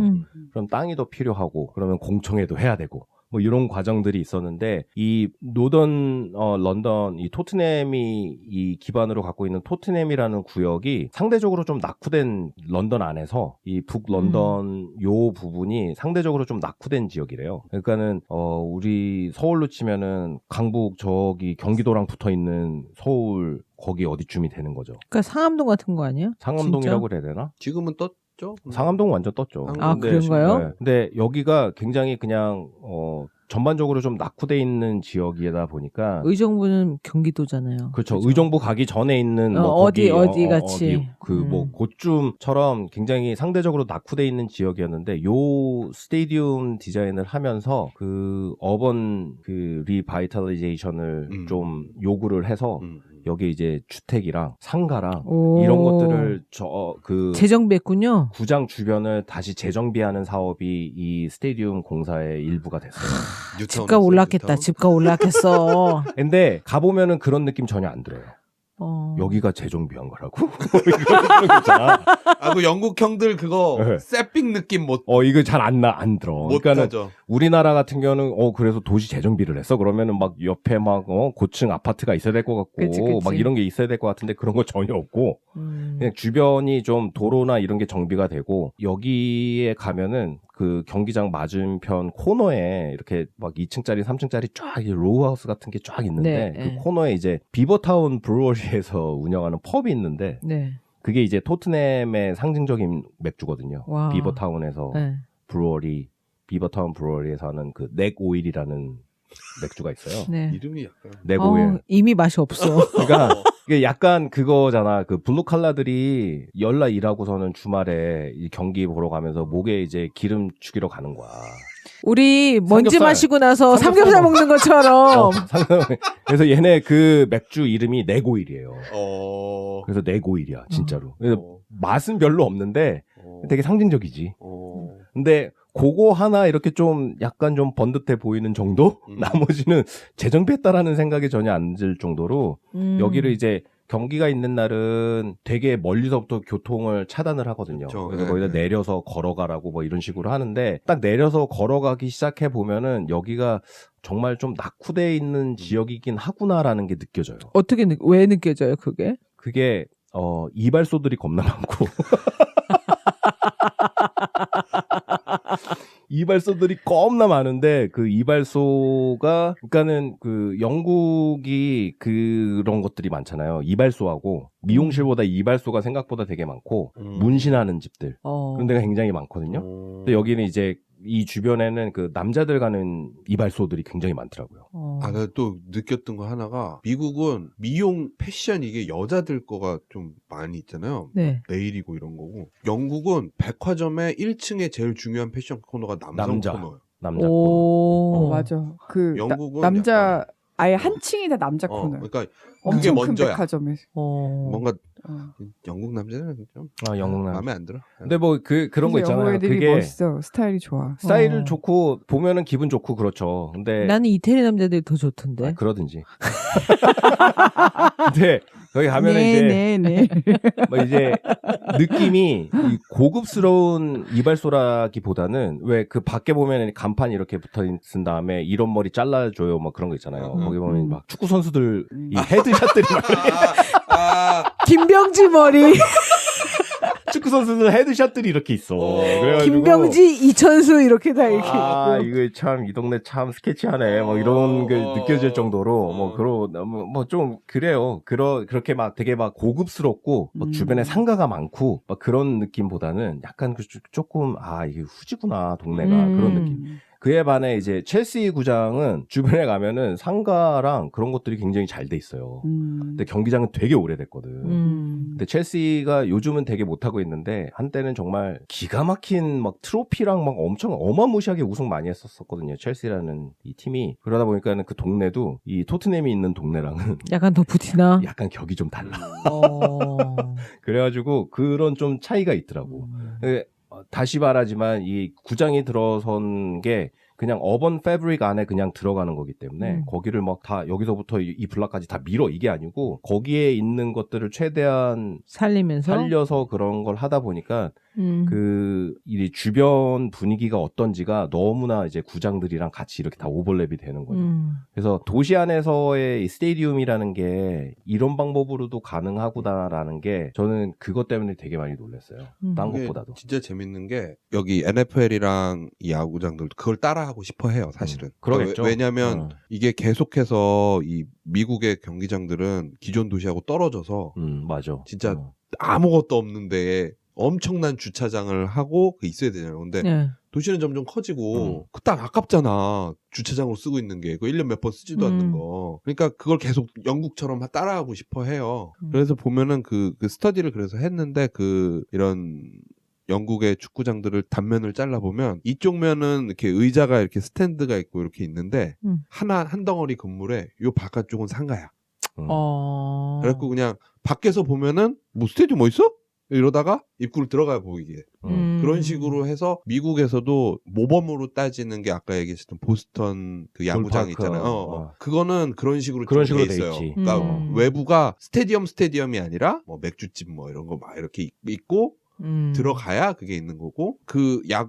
그럼 땅이 더 필요하고 그러면 공청회도 해야 되고 뭐 이런 과정들이 있었는데 이 노던 런던 이 토트넘이 이 기반으로 갖고 있는 토트넘이라는 구역이 상대적으로 좀 낙후된 런던 안에서 이 북런던 요 부분이 상대적으로 좀 낙후된 지역이래요. 그러니까는 우리 서울로 치면은 강북 저기 경기도랑 붙어 있는 서울 거기 어디쯤이 되는 거죠. 그러니까 상암동 같은 거 아니야? 상암동이라고 그래야 되나? 지금은 떴죠? 상암동 완전 떴죠. 아, 그런가요? 네. 근데 여기가 굉장히 그냥 전반적으로 좀 낙후돼 있는 지역이다 보니까 의정부는 경기도잖아요. 그렇죠. 그죠? 의정부 가기 전에 있는 뭐 어디 거기, 같이. 그 뭐 그쯤처럼 굉장히 상대적으로 낙후돼 있는 지역이었는데 요 스테디움 디자인을 하면서 그 어번 그 리바이탈리제이션을 좀 요구를 해서 여기 이제 주택이랑 상가랑 이런 것들을 재정비했군요. 구장 주변을 다시 재정비하는 사업이 이 스테디움 공사의 일부가 됐어요. 집값 올랐겠다. 집값 올랐겠어. 근데 가보면은 그런 느낌 전혀 안 들어요. 여기가 재정비한 거라고? 이런 거 있잖아. 아, 그 영국 형들 그거 네. 세핑 느낌 이거 잘 안 들어. 못 그러니까는 하죠. 우리나라 같은 경우는 그래서 도시 재정비를 했어. 그러면은 막 옆에 막 고층 아파트가 있어야 될 것 같고 그치. 막 이런 게 있어야 될 것 같은데 그런 거 전혀 없고 그냥 주변이 좀 도로나 이런 게 정비가 되고 여기에 가면은 그 경기장 맞은편 코너에 이렇게 막 2층짜리 3층짜리 쫙 로우하우스 같은 게 쫙 있는데 네, 그 네. 코너에 이제 비버타운 브루어리에서 운영하는 펍이 있는데 네. 그게 이제 토트넘의 상징적인 맥주거든요. 와. 비버타운에서 네. 비버타운 브루어리에서 하는 그 넥 오일이라는 맥주가 있어요. 네. 이름이 약간 넥 오일. 이미 맛이 없어. 그러니까 이게 약간 그거잖아. 그 블루 칼라들이 열나 일하고서는 주말에 이 경기 보러 가면서 목에 이제 기름 죽이러 가는 거야. 우리 먼지 삼겹살. 마시고 나서 삼겹살 삼겹살 먹는 것처럼. 그래서 얘네 그 맥주 이름이 넥 오일이에요. 어. 그래서 넥 오일이야, 진짜로. 그래서 어. 맛은 별로 없는데 되게 상징적이지. 어. 근데 그거 하나 이렇게 좀 약간 좀 번듯해 보이는 정도? 나머지는 재정비했다라는 생각이 전혀 안 들 정도로 여기를 이제 경기가 있는 날은 되게 멀리서부터 교통을 차단을 하거든요. 그렇죠. 그래서 네, 거기다 네. 내려서 걸어가라고 뭐 이런 식으로 하는데 딱 내려서 걸어가기 시작해 보면은 여기가 정말 좀 낙후돼 있는 지역이긴 하구나라는 게 느껴져요. 어떻게 왜 느껴져요, 그게? 그게 이발소들이 겁나 많고 이발소들이 겁나 많은데 그 이발소가 그러니까는 그 영국이 그런 것들이 많잖아요. 이발소하고 미용실보다 이발소가 생각보다 되게 많고 문신하는 집들 그런 데가 굉장히 많거든요. 근데 여기는 이제 이 주변에는 그 남자들 가는 이발소들이 굉장히 많더라고요. 아, 내가 또 느꼈던 거 하나가 미국은 미용 패션 이게 여자들 거가 좀 많이 있잖아요. 네. 네일이고 이런 거고. 영국은 백화점의 1층에 제일 중요한 패션 코너가 남자 코너예요. 남자 오. 맞아. 그 영국은 남자 약간- 아예 한 층이 다 남자 코너. 그러니까 그게 엄청 큰 먼저야. 백화점에서. 뭔가 어. 영국 남자는 좀 영국 남자. 마음에 안 들어. 근데 뭐 그런 거 그래서 영국 있잖아요. 애들이 그게 멋있어. 스타일이 좋아. 스타일 좋고 보면은 기분 좋고 그렇죠. 근데 나는 이태리 남자들이 더 좋던데. 그러든지. 근데 거기 가면은 이제 네. 뭐 이제 느낌이 이 고급스러운 이발소라기보다는 왜 그 밖에 보면 간판이 이렇게 붙어 있은 다음에 이런 머리 잘라줘요 뭐 그런 거 있잖아요. 거기 보면 막 축구 선수들 이 헤드샷들이 막 김병지 머리. 축구 선수들 헤드샷들이 이렇게 있어. 그래가지고 김병지, 이천수 이렇게 다 이렇게. 이거 참 이 동네 참 스케치하네. 뭐 이런 게 느껴질 정도로 뭐 좀 그래요. 그렇게 막 되게 막 고급스럽고 막 주변에 상가가 많고 막 그런 느낌보다는 약간 조금 이게 후지구나 동네가 그런 느낌. 그에 반해 이제 첼시 구장은 주변에 가면은 상가랑 그런 것들이 굉장히 잘 돼 있어요. 근데 경기장은 되게 오래됐거든. 근데 첼시가 요즘은 되게 못하고 있는데 한때는 정말 기가 막힌 막 트로피랑 막 엄청 어마무시하게 우승 많이 했었거든요. 첼시라는 이 팀이. 그러다 보니까는 그 동네도 이 토트넘이 있는 동네랑은 약간 더 부티나. 약간 격이 좀 달라. 어. 그래가지고 그런 좀 차이가 있더라고. 다시 말하지만 이 구장이 들어선 게 그냥 어번 패브릭 안에 그냥 들어가는 거기 때문에 거기를 막 다 여기서부터 이 블락까지 다 밀어 이게 아니고 거기에 있는 것들을 최대한 살려서 그런 걸 하다 보니까 이 주변 분위기가 어떤지가 너무나 이제 구장들이랑 같이 이렇게 다 오버랩이 되는 거죠. 그래서 도시 안에서의 이 스테디움이라는 게 이런 방법으로도 가능하구나라는 게 저는 그것 때문에 되게 많이 놀랐어요. 딴 것보다도. 진짜 재밌는 게 여기 NFL이랑 이 야구장들도 그걸 따라하고 싶어 해요, 사실은. 그러겠죠. 왜냐면 이게 계속해서 이 미국의 경기장들은 기존 도시하고 떨어져서 맞아. 진짜 아무것도 없는데 엄청난 주차장을 하고 있어야 되잖아요. 근데 도시는 점점 커지고 그 땅 아깝잖아. 주차장으로 쓰고 있는 게. 그 1년 몇 번 쓰지도 않는 거. 그러니까 그걸 계속 영국처럼 따라하고 싶어 해요. 그래서 보면은 그 스터디를 그래서 했는데 이런 영국의 축구장들을 단면을 잘라보면 이쪽 면은 이렇게 의자가 이렇게 스탠드가 있고 이렇게 있는데 한 덩어리 건물에 요 바깥쪽은 상가야. 그래갖고 그냥 밖에서 보면은 뭐 스테디움 뭐 있어? 이러다가 입구를 들어가 보이게. 그런 식으로 해서 미국에서도 모범으로 따지는 게 아까 얘기했던 보스턴 그 야구장 볼파크. 있잖아요. 그거는 그런 식으로 그런 돼 식으로 돼 있어요. 있지. 그러니까 외부가 스테디움이 아니라 뭐 맥주집 뭐 이런 거 막 이렇게 있고 들어가야 그게 있는 거고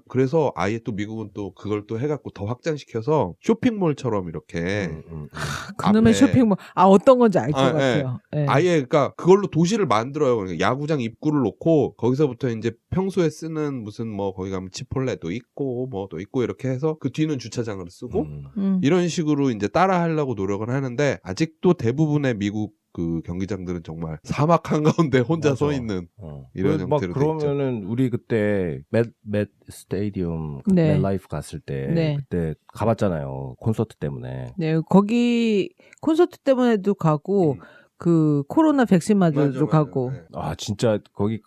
그래서 아예 또 미국은 또 그걸 또 해갖고 더 확장시켜서 쇼핑몰처럼 이렇게 그놈의 앞에 쇼핑몰 어떤 건지 알 것 아, 같아요. 예. 아예 그러니까 그걸로 도시를 만들어요. 그러니까 야구장 입구를 놓고 거기서부터 이제 평소에 쓰는 무슨 뭐 거기 가면 치폴레도 있고 뭐도 있고 이렇게 해서 그 뒤는 주차장으로 쓰고 이런 식으로 이제 따라하려고 노력을 하는데 아직도 대부분의 미국 그 경기장들은 정말 사막 한가운데 혼자 서 있는 이런 막 형태로 돼 있죠. 그러면은 우리 그때 맷 스테디움 네. 맷라이프 갔을 때 네. 그때 가봤잖아요. 콘서트 때문에. 네, 거기 콘서트 때문에도 가고 그 코로나 백신 맞으러 가고. 네. 아 진짜 거기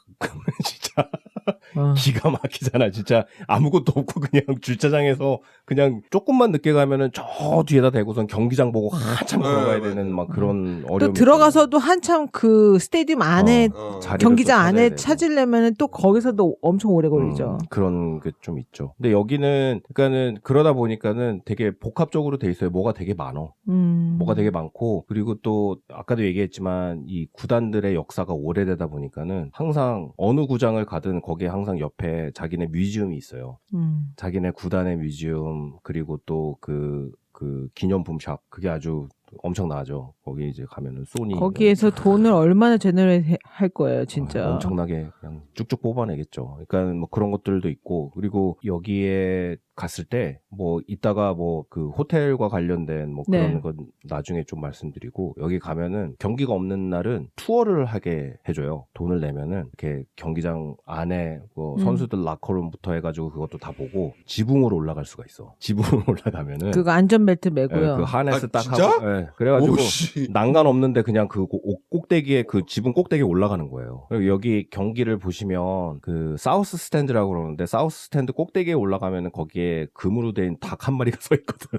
진짜 어. 기가 막히잖아. 진짜 아무것도 없고 그냥 주차장에서 그냥 조금만 늦게 가면은 저 뒤에다 대고선 경기장 보고 한참 걸어가야 되는 막 그런 어려움이 또 들어가서도 한참 그 스테디움 안에 경기장 안에 찾으려면은 또 거기서도 엄청 오래 걸리죠. 그런 게 좀 있죠. 근데 여기는 그러니까는 그러다 보니까는 되게 복합적으로 돼 있어요. 뭐가 되게 많어. 뭐가 되게 많고 그리고 또 아까도 얘기했지만 이 구단들의 역사가 오래되다 보니까는 항상 어느 구장을 가든 거기에 항상 옆에 자기네 뮤지엄이 있어요. 자기네 구단의 뮤지엄 그리고 또 그 기념품샵 그게 아주 엄청나죠. 거기 이제 가면은 소니 거기에서 돈을 얼마나 제너레이트 할 거예요, 진짜. 엄청나게 그냥 쭉쭉 뽑아내겠죠. 그러니까 뭐 그런 것들도 있고 그리고 여기에 갔을 때 뭐 이따가 뭐 그 호텔과 관련된 뭐 그런 네. 건 나중에 좀 말씀드리고 여기 가면은 경기가 없는 날은 투어를 하게 해줘요. 돈을 내면은 이렇게 경기장 안에 뭐 선수들 라커룸부터 해가지고 그것도 다 보고 지붕으로 올라갈 수가 있어. 지붕으로 올라가면은 그거 안전벨트 매고요. 그 하네스 딱 진짜? 하고 그래가지고 오씨. 난간 없는데 그냥 그 꼭대기에 그 지붕 꼭대기에 올라가는 거예요. 그리고 여기 경기를 보시면 그 사우스 스탠드라고 그러는데 사우스 스탠드 꼭대기에 올라가면은 거기에 금으로 된 닭 한 마리가 서 있거든.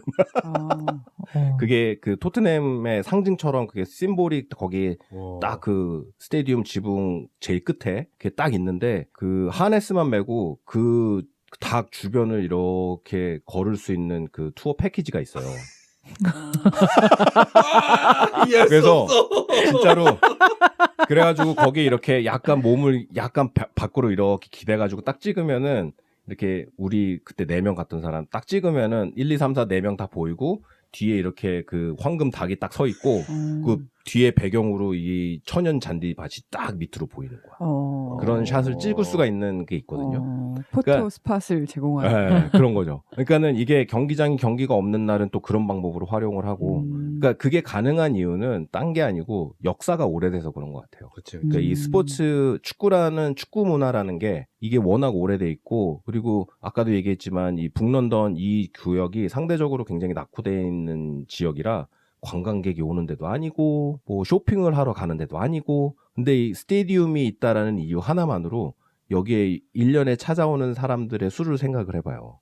그게 그 토트넘의 상징처럼 그게 심볼이 거기 딱 그 스테디움 지붕 제일 끝에 그게 딱 있는데 그 하네스만 메고 그 닭 주변을 이렇게 걸을 수 있는 그 투어 패키지가 있어요. 그래서 진짜로 그래가지고 거기 이렇게 약간 몸을 약간 밖으로 이렇게 기대가지고 딱 찍으면은 이렇게 우리 그때 4명 갔던 사람 딱 찍으면은 1, 2, 3, 4 4명 다 보이고 뒤에 이렇게 그 황금 닭이 딱 서 있고 그 뒤에 배경으로 이 천연 잔디밭이 딱 밑으로 보이는 거야. 그런 샷을 찍을 수가 있는 게 있거든요. 포토 그러니까, 스팟을 제공하는 네, 그런 거죠. 그러니까는 이게 경기가 없는 날은 또 그런 방법으로 활용을 하고 그러니까 그게 가능한 이유는 딴 게 아니고 역사가 오래돼서 그런 것 같아요. 그치. 그러니까 이 스포츠 축구라는 축구 문화라는 게 이게 워낙 오래돼 있고 그리고 아까도 얘기했지만 이 북런던 이 구역이 상대적으로 굉장히 낙후되어 있는 지역이라 관광객이 오는 데도 아니고 뭐 쇼핑을 하러 가는 데도 아니고 근데 이 스테디움이 있다라는 이유 하나만으로 여기에 1년에 찾아오는 사람들의 수를 생각을 해봐요.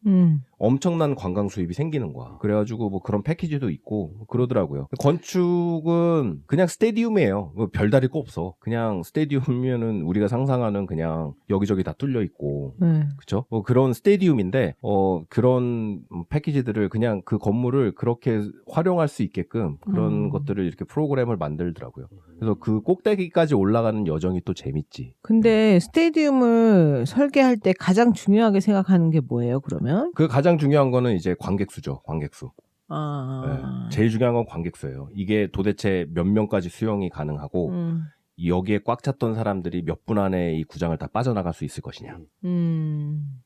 엄청난 관광 수입이 생기는 거야. 그래가지고 뭐 그런 패키지도 있고 그러더라고요. 건축은 그냥 스테디움이에요. 뭐 별다를 거 없어. 그냥 스테디움이면은 우리가 상상하는 그냥 여기저기 다 뚫려 있고, 그렇죠? 뭐 그런 스테디움인데 그런 패키지들을 그냥 그 건물을 그렇게 활용할 수 있게끔 그런 것들을 이렇게 프로그램을 만들더라고요. 그래서 그 꼭대기까지 올라가는 여정이 또 재밌지. 근데 스테디움을 설계할 때 가장 중요하게 생각하는 게 뭐예요, 그러면? 그 가장 중요한 거는 이제 관객수죠. 관객수. 네. 제일 중요한 건 관객수예요. 이게 도대체 몇 명까지 수용이 가능하고 여기에 꽉 찼던 사람들이 몇 분 안에 이 구장을 다 빠져나갈 수 있을 것이냐.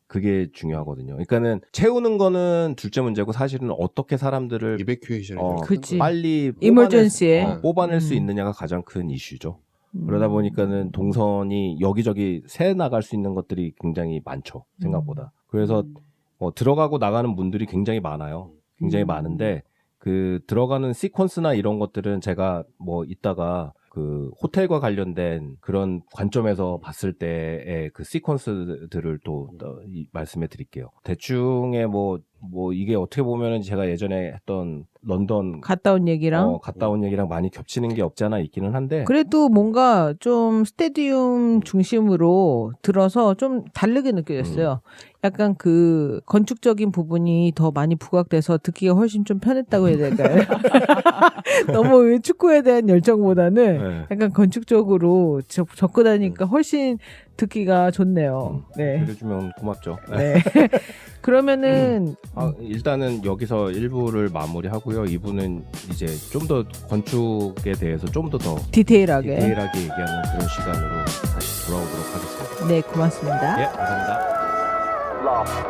그게 중요하거든요. 그러니까는 채우는 거는 둘째 문제고 사실은 어떻게 사람들을 이베큐에이션이 그치. 빨리 이머전시에 뽑아낼 수 있느냐가 가장 큰 이슈죠. 그러다 보니까는 동선이 여기저기 새 나갈 수 있는 것들이 굉장히 많죠. 생각보다. 그래서 들어가고 나가는 분들이 굉장히 많아요. 굉장히 많은데 그 들어가는 시퀀스나 이런 것들은 제가 뭐 이따가 그 호텔과 관련된 그런 관점에서 봤을 때의 그 시퀀스들을 또 말씀해 드릴게요. 대충의 뭐 뭐 이게 어떻게 보면은 제가 예전에 했던 런던 갔다 온 얘기랑 갔다 온 얘기랑 많이 겹치는 게 없지 않아 있기는 한데 그래도 뭔가 좀 스테디움 중심으로 들어서 좀 다르게 느껴졌어요. 약간 그 건축적인 부분이 더 많이 부각돼서 듣기가 훨씬 좀 편했다고 해야 될까요? 너무 축구에 대한 열정보다는 네. 약간 건축적으로 접근하니까 훨씬 듣기가 좋네요. 네. 그래주면 고맙죠. 네. 그러면은 일단은 여기서 1부를 마무리하고요. 2부는 이제 좀 더 건축에 대해서 좀 더 디테일하게. 얘기하는 그런 시간으로 다시 돌아오도록 하겠습니다. 네, 고맙습니다. 예, 감사합니다. Love.